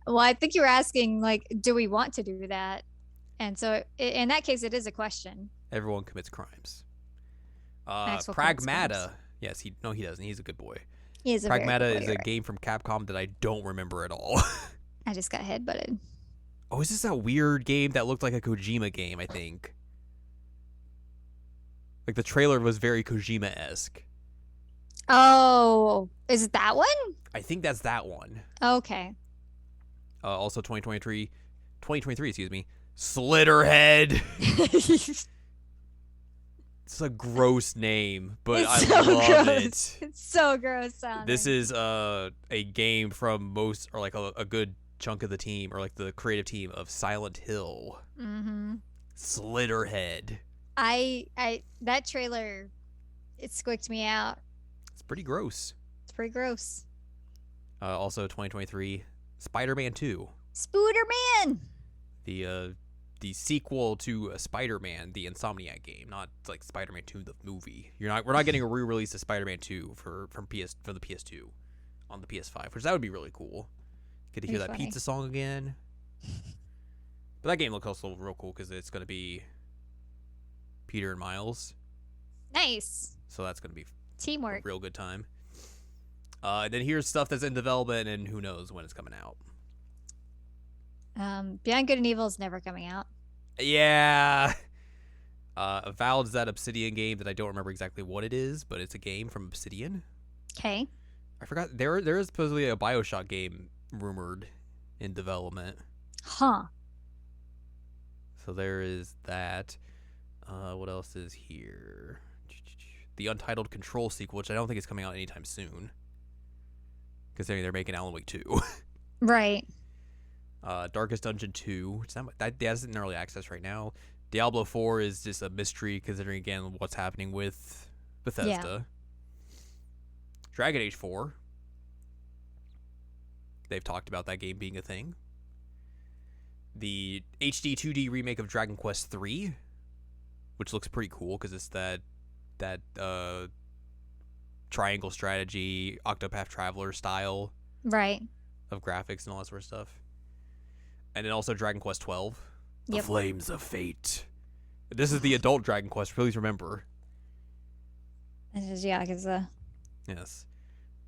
Well, I think you were asking, like, do we want to do that? And so in that case, it is a question. Everyone commits crimes. Pragmata. Yes, he doesn't. He's a good boy. He is a Pragmata is a game from Capcom that I don't remember at all. I just got headbutted. Oh, is this that weird game that looked like a Kojima game, I think? Like, the trailer was very Kojima-esque. Oh, is it that one? I think that's that one. Okay. Also 2023, excuse me, Slitterhead. It's a gross name, but I love it. It's so gross sounding. This is a game from a good chunk of the team, or like the creative team of Silent Hill. Mm-hmm. Slitterhead. That trailer, it squicked me out. It's pretty gross. It's pretty gross. Also 2023, Spider-Man 2. Spooderman. The the sequel to Spider-Man, the Insomniac game, not like Spider-Man 2 the movie. We're not getting a re-release of Spider-Man 2 for the PS2 on the PS5, which that would be really cool. Get to hear that pizza song again. But that game looks also real cool because it's going to be Peter and Miles. Nice. So that's going to be teamwork. A real good time. And then here's stuff that's in development and who knows when it's coming out. Beyond Good and Evil is never coming out. Yeah. Avowed's that Obsidian game that I don't remember exactly what it is, but it's a game from Obsidian. Okay. I forgot. There is supposedly a BioShock game rumored in development. Huh. So there is that. What else is here? The Untitled Control sequel, which I don't think is coming out anytime soon. Considering they're making Alan Wake 2. Right. Darkest Dungeon 2, which that's in early access right now. Diablo 4 is just a mystery, considering, again, what's happening with Bethesda. Yeah. Dragon Age 4. They've talked about that game being a thing. The HD 2D remake of Dragon Quest 3, which looks pretty cool because it's that triangle strategy, Octopath Traveler style, right, of graphics and all that sort of stuff. And then also Dragon Quest 12, The Flames of Fate. This is the adult Dragon Quest. Please remember. Yeah, because yes,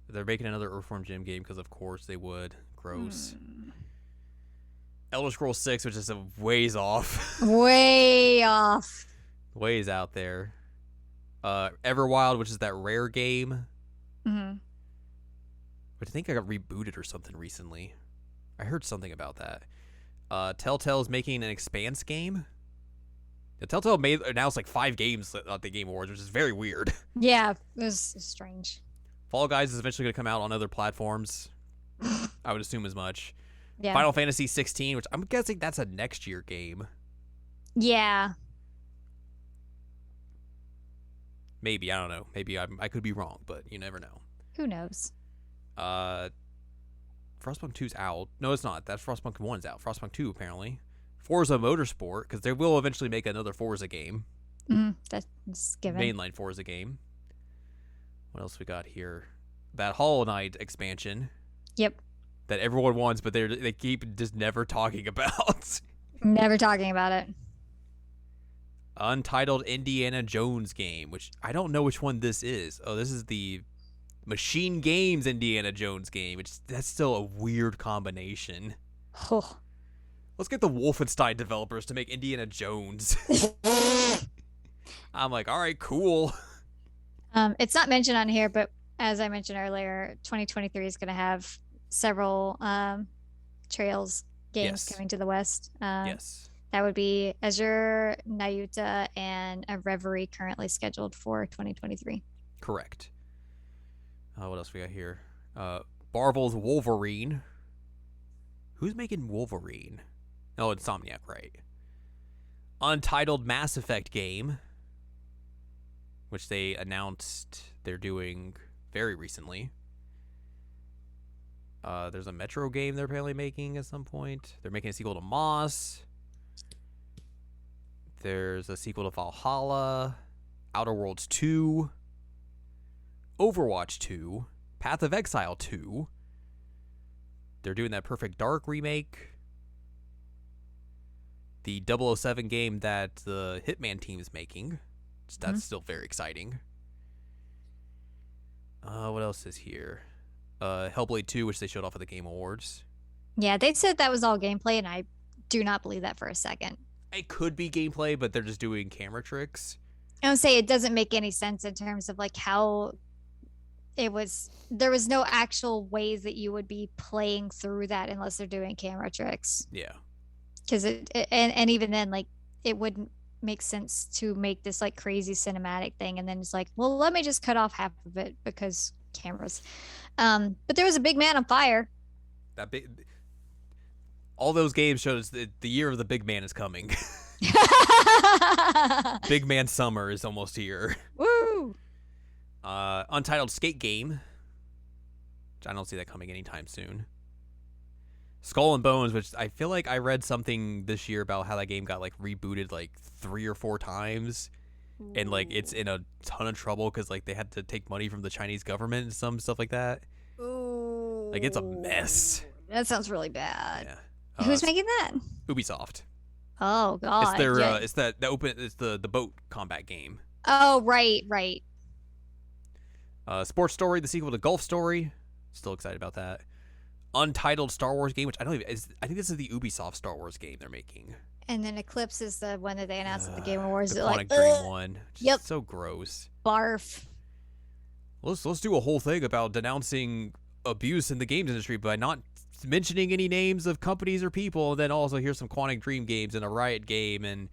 they're making another Earthworm Jim game because of course they would. Gross. Elder Scrolls 6, which is a ways off. Way off. Ways out there. Everwild, which is that Rare game. Mm-hmm. But I think I got rebooted or something recently. I heard something about that. Telltale's making an Expanse game. Yeah, Telltale announced like 5 games at the Game Awards, which is very weird. Yeah, it was strange. Fall Guys is eventually going to come out on other platforms. I would assume as much. Yeah. Final Fantasy 16, which I'm guessing that's a next year game. Yeah. Maybe, I don't know. Maybe I could be wrong, but you never know. Who knows? Frostpunk 2's out. No, it's not. That's Frostpunk 1's out. Frostpunk 2, apparently. Forza Motorsport, because they will eventually make another Forza game. That's given. Mainline Forza game. What else we got here? That Hollow Knight expansion. Yep. That everyone wants, but they keep just never talking about. Never talking about it. Untitled Indiana Jones game, which I don't know which one this is. Oh, this is the Machine Games Indiana Jones game, which that's still a weird combination. Oh. Let's get the Wolfenstein developers to make Indiana Jones. I'm like, all right, cool. It's not mentioned on here, but as I mentioned earlier, 2023 is going to have several Trails games coming to the West. Yes. That would be Azure, Nayuta, and a Reverie currently scheduled for 2023. Correct. What else we got here? Marvel's Wolverine. Who's making Wolverine? Oh, Insomniac, right. Untitled Mass Effect game, which they announced they're doing very recently. There's a Metro game they're apparently making at some point. They're making a sequel to Moss. There's a sequel to Valhalla, Outer Worlds 2, Overwatch 2, Path of Exile 2. They're doing that Perfect Dark remake. The 007 game that the Hitman team is making. That's still very exciting. What else is here? Hellblade 2, which they showed off at the Game Awards. Yeah, they said that was all gameplay, and I do not believe that for a second. It could be gameplay, but they're just doing camera tricks. I would say it doesn't make any sense in terms of like how there was no actual ways that you would be playing through that unless they're doing camera tricks. Yeah. Because and even then, like, it wouldn't make sense to make this like crazy cinematic thing and then it's like, well, let me just cut off half of it because cameras. But there was a big man on fire. All those games showed us that the year of the big man is coming. Big man summer is almost here. Woo! Untitled Skate game. Which I don't see that coming anytime soon. Skull and Bones, which I feel like I read something this year about how that game got like rebooted like 3 or 4 times, and like it's in a ton of trouble because like they had to take money from the Chinese government and some stuff like that. Ooh. Like it's a mess. That sounds really bad. Yeah. Who's making that? Ubisoft. Oh God. It's their yeah. it's the boat combat game. Oh right. Sports Story, the sequel to Golf Story. Still excited about that. Untitled Star Wars game, which I think this is the Ubisoft Star Wars game they're making. And then Eclipse is the one that they announced at the Game Awards. The Like, Quantic Dream one. Yep. So gross. Barf. Let's do a whole thing about denouncing abuse in the games industry by not mentioning any names of companies or people, and then also here's some Quantic Dream games and a Riot game and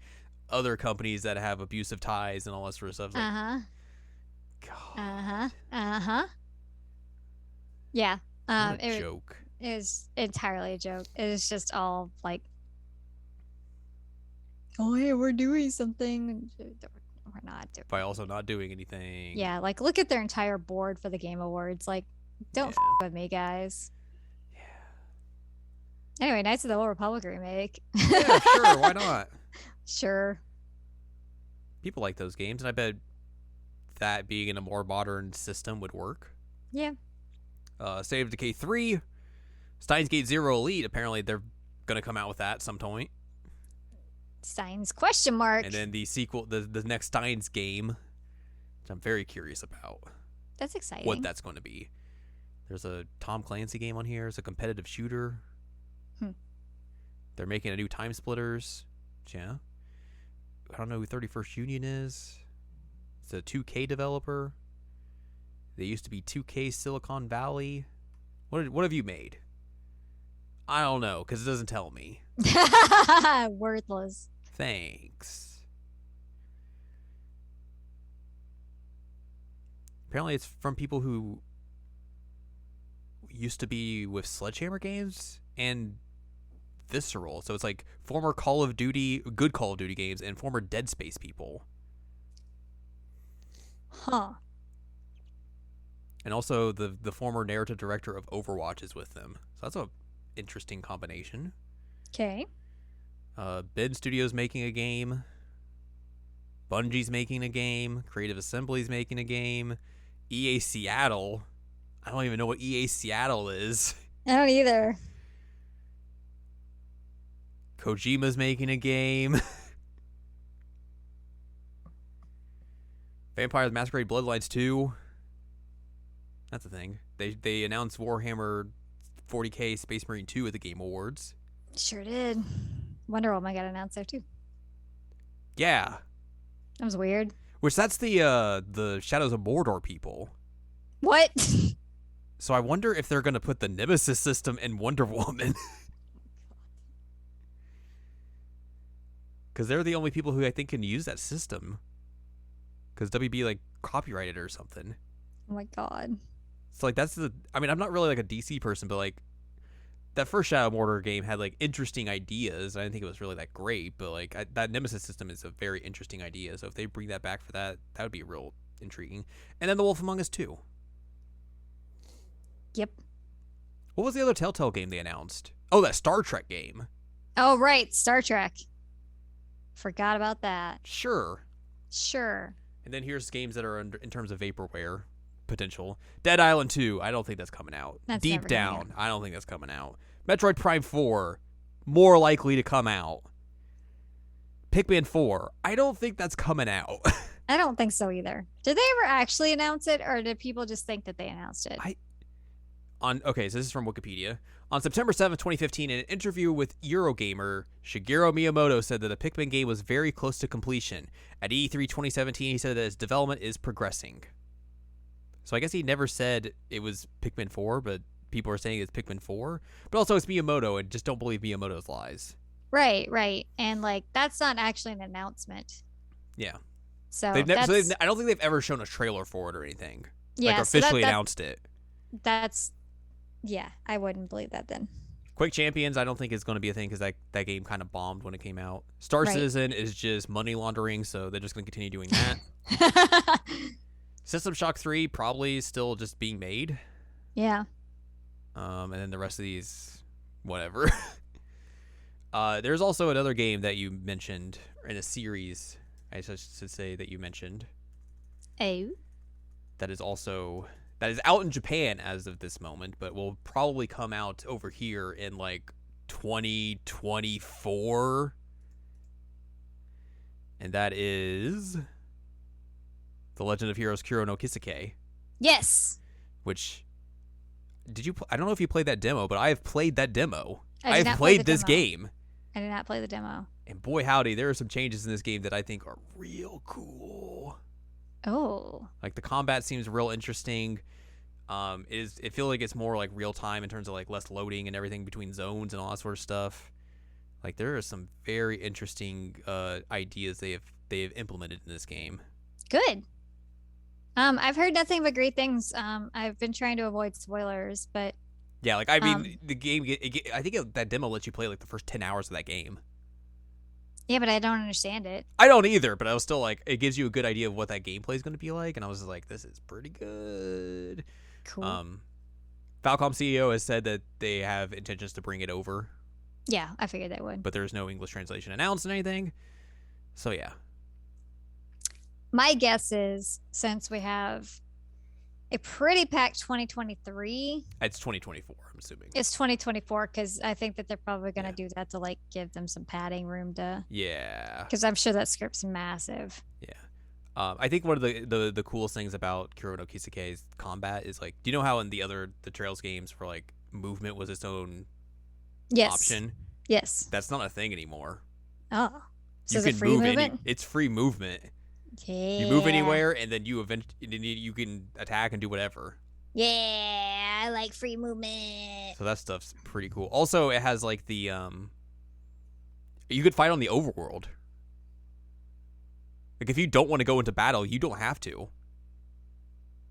other companies that have abusive ties and all that sort of stuff. Like, God. Yeah. What a joke. It was entirely a joke. It was just all like, oh hey, we're doing something. We're not doing. By also not doing anything. Yeah, like look at their entire board for the Game Awards. Like, don't with me, guys. Yeah. Anyway, Knights of the Old Republic remake. Yeah, sure. Why not? Sure. People like those games, and I bet that being in a more modern system would work. Yeah. State of Decay 3, Steins Gate Zero Elite. Apparently, they're gonna come out with that at some point. Steins question mark. And then the sequel, the next Steins game, which I'm very curious about. That's exciting. What that's going to be. There's a Tom Clancy game on here. It's a competitive shooter. They're making a new Time Splitters. Yeah. I don't know who 31st Union is. It's a 2K developer. They used to be 2K Silicon Valley. What have you made? I don't know, because it doesn't tell me. Worthless. Thanks. Apparently it's from people who used to be with Sledgehammer Games and Visceral. So it's like former Call of Duty, good Call of Duty games, and former Dead Space people. Huh. And also the former narrative director of Overwatch is with them. So that's a interesting combination. Okay. Bid Studios making a game. Bungie's making a game. Creative Assembly's making a game. EA Seattle. I don't even know what EA Seattle is. I don't either. Kojima's making a game. Vampire the Masquerade Bloodlines 2. That's a thing. They announced Warhammer 40K Space Marine 2 at the Game Awards. Sure did. Wonder Woman got announced there too. Yeah. That was weird. Which that's the Shadows of Mordor people. What? So I wonder if they're going to put the Nemesis system in Wonder Woman. Because they're the only people who I think can use that system. Because WB like copyrighted it or something. Oh my god. So like that's I'm not really like a DC person, but like that first Shadow of Mordor game had like interesting ideas. I didn't think it was really that great, but like that Nemesis system is a very interesting idea. So if they bring that back for that would be real intriguing. And then The Wolf Among Us 2. Yep. What was the other Telltale game they announced? Oh, that Star Trek game. Oh right, Star Trek. Forgot about that. Sure. And then here's games that are in terms of vaporware potential. Dead Island 2, I don't think that's coming out. That's Deep never gonna Down, happen. I don't think that's coming out. Metroid Prime 4, more likely to come out. Pikmin 4, I don't think that's coming out. I don't think so either. Did they ever actually announce it, or did people just think that they announced it? Okay, so this is from Wikipedia. On September 7th, 2015, in an interview with Eurogamer, Shigeru Miyamoto said that the Pikmin game was very close to completion. At E3 2017, he said that its development is progressing. So I guess he never said it was Pikmin 4, but people are saying it's Pikmin 4. But also it's Miyamoto, and just don't believe Miyamoto's lies. Right. And like that's not actually an announcement. Yeah. So I don't think they've ever shown a trailer for it or anything. Yeah, like officially announced it. Yeah, I wouldn't believe that then. Quake Champions, I don't think is going to be a thing because that game kind of bombed when it came out. Star Citizen is just money laundering, so they're just going to continue doing that. System Shock 3 probably still just being made. Yeah. And then the rest of these, whatever. There's also another game that you mentioned in a series, I should say, that you mentioned. Oh. That is out in Japan as of this moment, but will probably come out over here in like 2024. And that is The Legend of Heroes Kuro no Kisake. Yes. Which I don't know if you played that demo, but I have played that demo. I have played this game. I did not play the demo. And boy howdy, there are some changes in this game that I think are real cool. Oh. Like the combat seems real interesting. It feels like it's more like real time in terms of like less loading and everything between zones and all that sort of stuff. Like there are some very interesting ideas they have implemented in this game. Good. I've heard nothing but great things. I've been trying to avoid spoilers, but yeah, like I mean, the game. I think that demo lets you play like the first 10 hours of that game. Yeah, but I don't understand it. I don't either, but I was still like, it gives you a good idea of what that gameplay is going to be like, and I was just like, this is pretty good. Cool. Falcom CEO has said that they have intentions to bring it over. Yeah, I figured they would. But there's no English translation announced or anything. So yeah. My guess is, since we have a pretty packed 2023. It's 2024, I'm assuming. It's 2024 because I think that they're probably going to do that to like give them some padding room to. Yeah. Because I'm sure that script's massive. Yeah. I think one of the coolest things about Kuro no Kisake's combat is like, do you know how in the Trails games for like movement was its own option? Yes. That's not a thing anymore. Oh. So you can free move movement? It's free movement. Yeah. You move anywhere, and then you can attack and do whatever. Yeah, I like free movement. So that stuff's pretty cool. Also, it has like the you could fight on the overworld. Like if you don't want to go into battle, you don't have to.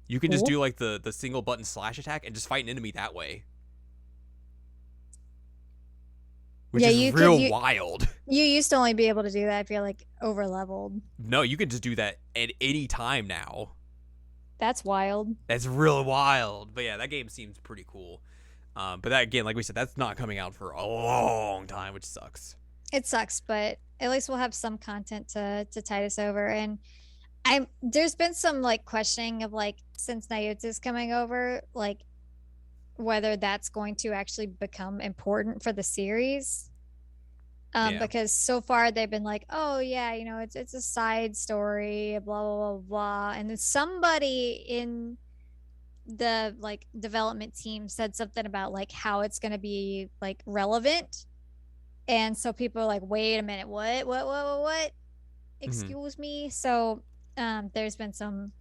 You can just do like the single button slash attack and just fight an enemy that way. Which is real wild. You used to only be able to do that if you're like over leveled. No, you can just do that at any time now. That's wild. That's real wild. But yeah, that game seems pretty cool. But that, again, like we said, that's not coming out for a long time, which sucks. It sucks, but at least we'll have some content to tide us over. And there's been some like questioning of like, since Nayuta's coming over, like whether that's going to actually become important for the series. Because so far they've been like, oh yeah, you know, it's a side story, blah blah blah blah, and then somebody in the like development team said something about like how it's going to be like relevant, and so people are like, wait a minute, what? Excuse me. So there's been some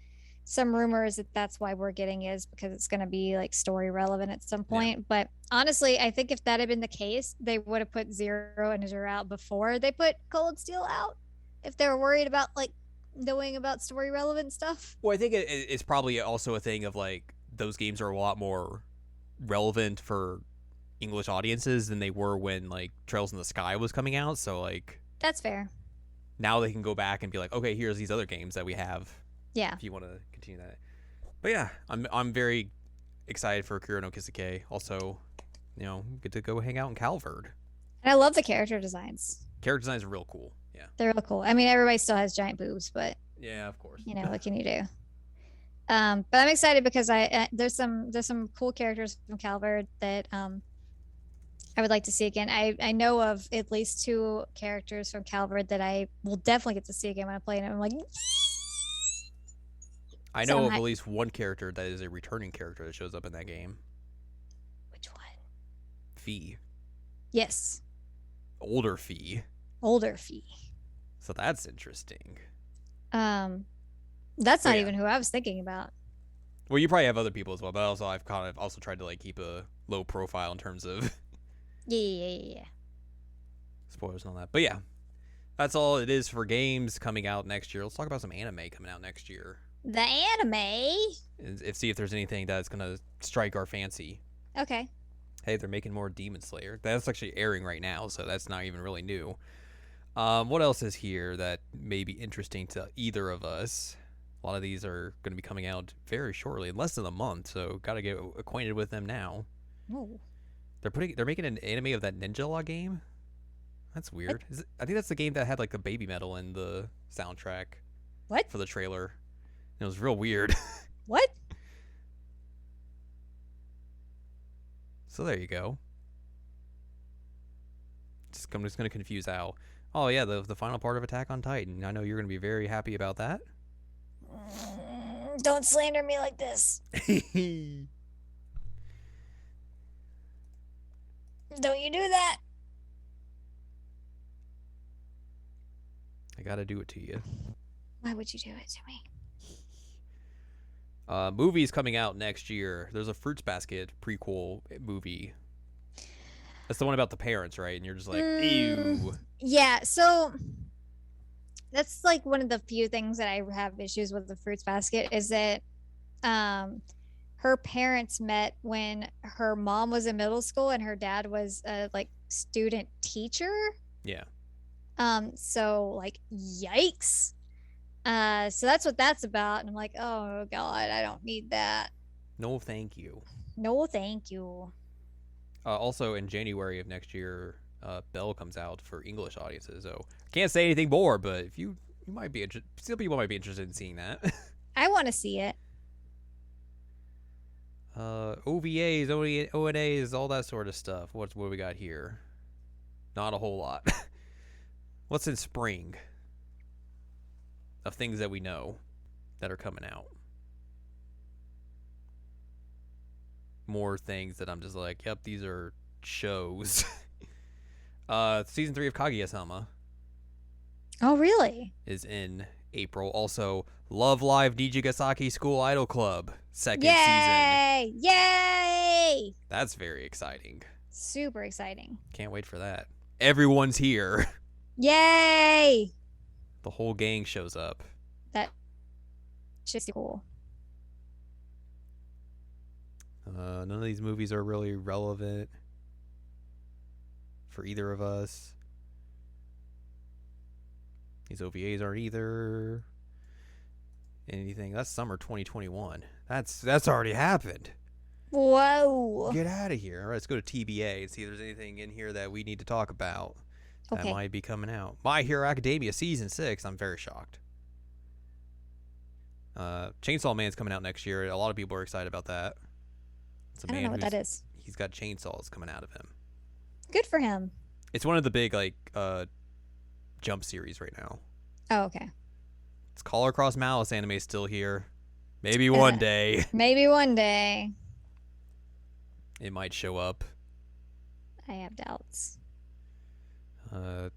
rumors that that's why we're getting is because it's going to be like story relevant at some point. But honestly, I think if that had been the case, they would have put Zero and Azure out before they put Cold Steel out, if they were worried about like knowing about story relevant stuff. Well, I think it's probably also a thing of like those games are a lot more relevant for English audiences than they were when like Trails in the Sky was coming out. So like that's fair. Now they can go back and be like, okay, here's these other games that we have. Yeah. If you want to continue that. But yeah, I'm very excited for Kuro no Kisake. Also, you know, get to go hang out in Calvard. And I love the character designs. Character designs are real cool. Yeah. They're real cool. I mean, everybody still has giant boobs, but yeah, of course. You know, what can you do? But I'm excited because there's some cool characters from Calvard that I would like to see again. I know of at least 2 characters from Calvard that I will definitely get to see again when I play it. And I'm like, I know of at least one character that is a returning character that shows up in that game. Which one? Fee. Yes. Older Fee. So that's interesting. That's not even who I was thinking about. Well, you probably have other people as well, but also I've kind of also tried to like keep a low profile in terms of yeah. spoilers and all that. But yeah, that's all it is for games coming out next year. Let's talk about some anime coming out next year. The anime? And see if there's anything that's going to strike our fancy. Okay. Hey, they're making more Demon Slayer. That's actually airing right now, so that's not even really new. What else is here that may be interesting to either of us? A lot of these are going to be coming out very shortly, in less than a month, so got to get acquainted with them now. Ooh. They're making an anime of that Ninja Law game. That's weird. I think that's the game that had like the baby metal in the soundtrack What? for the trailer. And it was real weird. What? So there you go. I'm just gonna confuse Al. Oh yeah, the final part of Attack on Titan. I know you're gonna be very happy about that. Don't slander me like this. Don't you do that. I gotta do it to you. Why would you do it to me? Movies coming out next year. There's a Fruits Basket prequel movie. That's the one about the parents, right? And you're just like, ew. Yeah, so that's like one of the few things that I have issues with the Fruits Basket is that her parents met when her mom was in middle school and her dad was a like student teacher. Yeah. So like yikes. So that's what that's about. And I'm like, oh God, I don't need that. No, thank you. No, thank you. Also, in January of next year, Belle comes out for English audiences. So I can't say anything more, but if you might be interested, still people might be interested in seeing that. I want to see it. OVAs, ONAs, all that sort of stuff. What we got here? Not a whole lot. What's in spring of things that we know that are coming out? More things that I'm just like, yep, these are shows. Season 3 of Kaguya-sama Oh, really? is in April. Also, Love Live Nijigasaki School Idol Club second season. Yay! Yay! That's very exciting. Super exciting. Can't wait for that. Everyone's here. Yay! The whole gang shows up. That's just cool. None of these movies are really relevant for either of us. These OVAs aren't either. Anything. That's summer 2021. That's already happened. Whoa. Get out of here. All right, let's go to TBA and see if there's anything in here that we need to talk about that Okay. might be coming out. My Hero Academia Season 6. I'm very shocked. Chainsaw Man's coming out next year. A lot of people are excited about that. It's a I don't know what that is. He's got chainsaws coming out of him. Good for him. It's one of the big Jump series right now. Oh, okay. It's Color Cross Malice anime still here. Maybe one day Maybe one day. it might show up. I have doubts.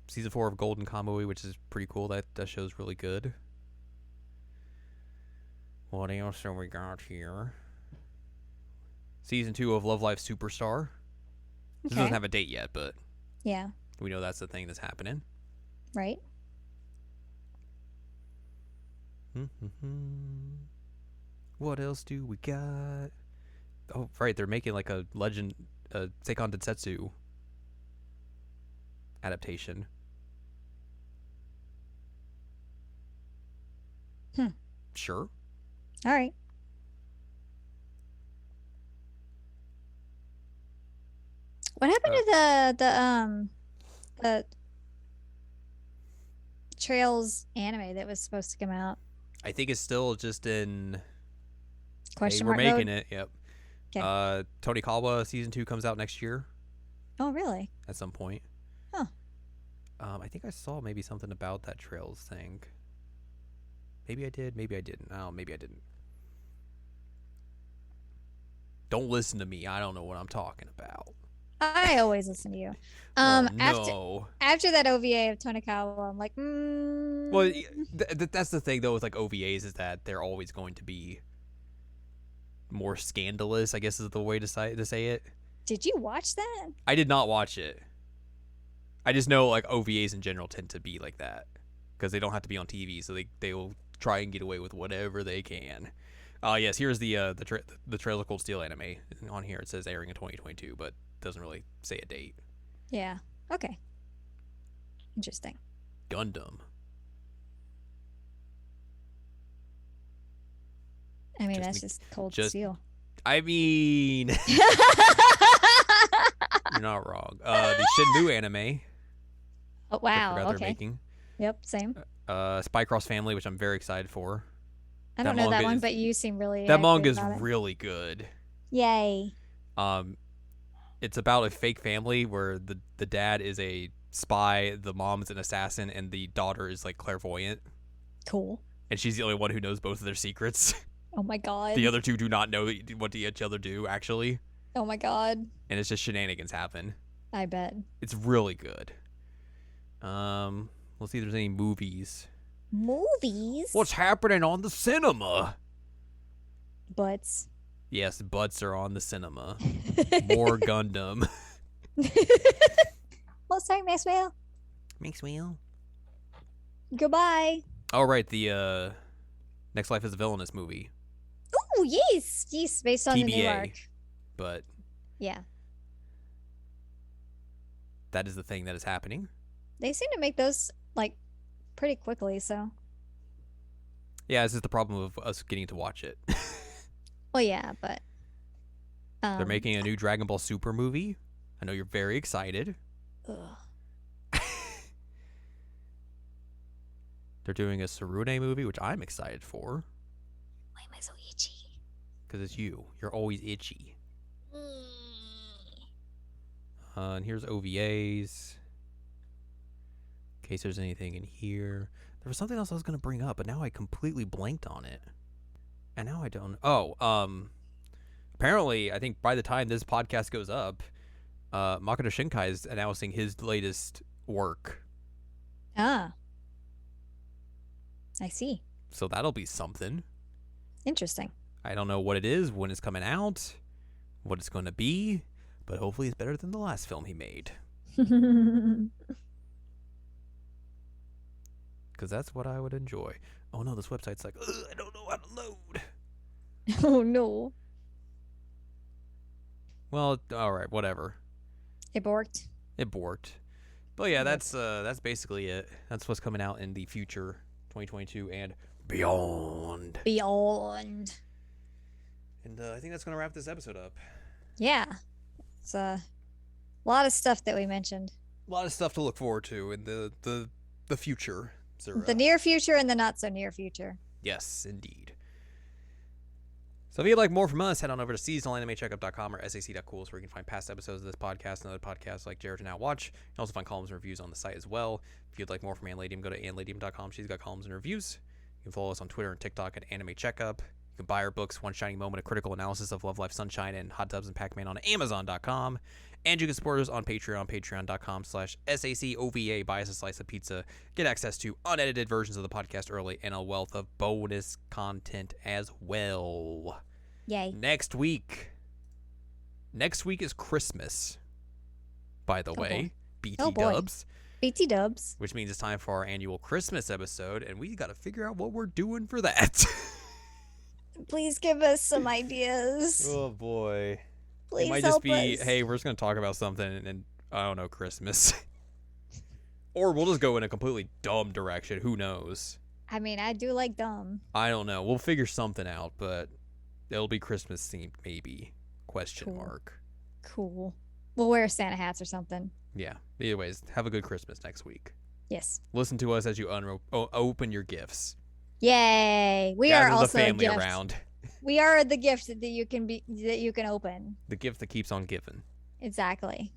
Season 4 of Golden Kamuy, which is pretty cool. That show's really good. What else have we got here? Season 2 of Love Live Superstar. This doesn't have a date yet, but Yeah. we know that's the thing that's happening. Right. What else do we got? Oh, right. They're making like a Legend Seikon Densetsu adaptation. Sure. All right. What happened to the Trails anime that was supposed to come out? I think it's still just in. Question We're mark making mode? it. Yep. 'Kay. Tony Kawa season 2 comes out next year Oh, really? at some point. Huh. I think I saw maybe something about that Trails thing. Maybe I did. Maybe I didn't. Oh, maybe I didn't. Don't listen to me. I don't know what I'm talking about. I always listen to you. Oh, no. After that OVA of Tonikawa, I'm like, Well, that's the thing though with like OVAs is that they're always going to be more scandalous, I guess is the way to say it. Did you watch that? I did not watch it. I just know like OVAs in general tend to be like that because they don't have to be on TV, so they will try and get away with whatever they can. Yes, here's the Trails of Cold Steel anime on here. It says airing in 2022, but doesn't really say a date. Yeah. Okay. Interesting. Gundam. I mean, that's just Cold Steel. I mean, You're not wrong. The Shenmue anime. Oh Which I wow. forgot they're Okay. making. Yep. Same. Spy Cross Family, which I'm very excited for. I That don't know that manga one, is but you seem really that hyped manga is about it. really good. Yay. Um, it's about a fake family where the dad is a spy, the mom's an assassin, and the daughter is like clairvoyant, Cool. and she's the only one who knows both of their secrets. Oh my god. The other two do not know what each other do actually, Oh my god. and it's just shenanigans happen. I bet. It's really good. Let's see if there's any movies. Movies. What's happening on the cinema? Butts. Yes, butts are on the cinema. More Gundam. Well, sorry, Maxwell. Maxwell. Goodbye. All right, the Next Life is a Villainous movie, Oh yes, yes, based on the new TBA. arc. but Yeah, that is the thing that is happening. they seem to make those like pretty quickly. So, Yeah, this is the problem of us getting to watch it. well, yeah, but They're making a new Dragon Ball Super movie. I know you're very excited. ugh. They're doing a Sarune movie, which I'm excited for. Why am I so itchy? Because it's you. You're always itchy. And here's OVAs. In case there's anything in here. There was something else I was going to bring up, but now I completely blanked on it. And now I don't. Oh, apparently, I think by the time this podcast goes up, Makoto Shinkai is announcing his latest work. Ah, I see. So that'll be something. Interesting. I don't know what it is, when it's coming out, what it's going to be, but hopefully it's better than the last film he made. Because that's what I would enjoy. Oh no, this website's like, ugh, I don't know how to load. Oh no, Well, all right, whatever. it borked. It borked. But yeah, that's basically it. That's what's coming out in the future, 2022 and beyond. Beyond. And I think that's going to wrap this episode up. Yeah, it's a lot of stuff that we mentioned. A lot of stuff to look forward to in the future. The near future and the not so near future. Yes, indeed. So if you'd like more from us, head on over to seasonalanimecheckup.com or sac.cool where you can find past episodes of this podcast and other podcasts like Jared to Now Watch. You can also find columns and reviews on the site as well. If you'd like more from Anladium, go to anladium.com. She's got columns and reviews. You can follow us on Twitter and TikTok at Anime Checkup. You can buy our books, One Shining Moment, A Critical Analysis of Love, Life, Sunshine, and Hot Tubs and Pac-Man on Amazon.com. And you can support us on Patreon, patreon.com/SACOVA. Buy us a slice of pizza. Get access to unedited versions of the podcast early and a wealth of bonus content as well. Yay. Next week is Christmas, by the way. BT Oh, boy. Dubs. BT dubs. Which means it's time for our annual Christmas episode, and we got to figure out what we're doing for that. Please give us some ideas. Oh, boy. Please It might help just be, us. hey, we're just going to talk about something, and I don't know, Christmas. Or we'll just go in a completely dumb direction. Who knows? I mean, I do like dumb. I don't know. We'll figure something out, but it'll be Christmas themed, maybe. Question Cool. mark. Cool. We'll wear Santa hats or something. Yeah. Anyways, have a good Christmas next week. Yes. Listen to us as you open your gifts. Yay. We Gather are also the a family gift. around. We are the gift that you can open. The gift that keeps on giving. Exactly.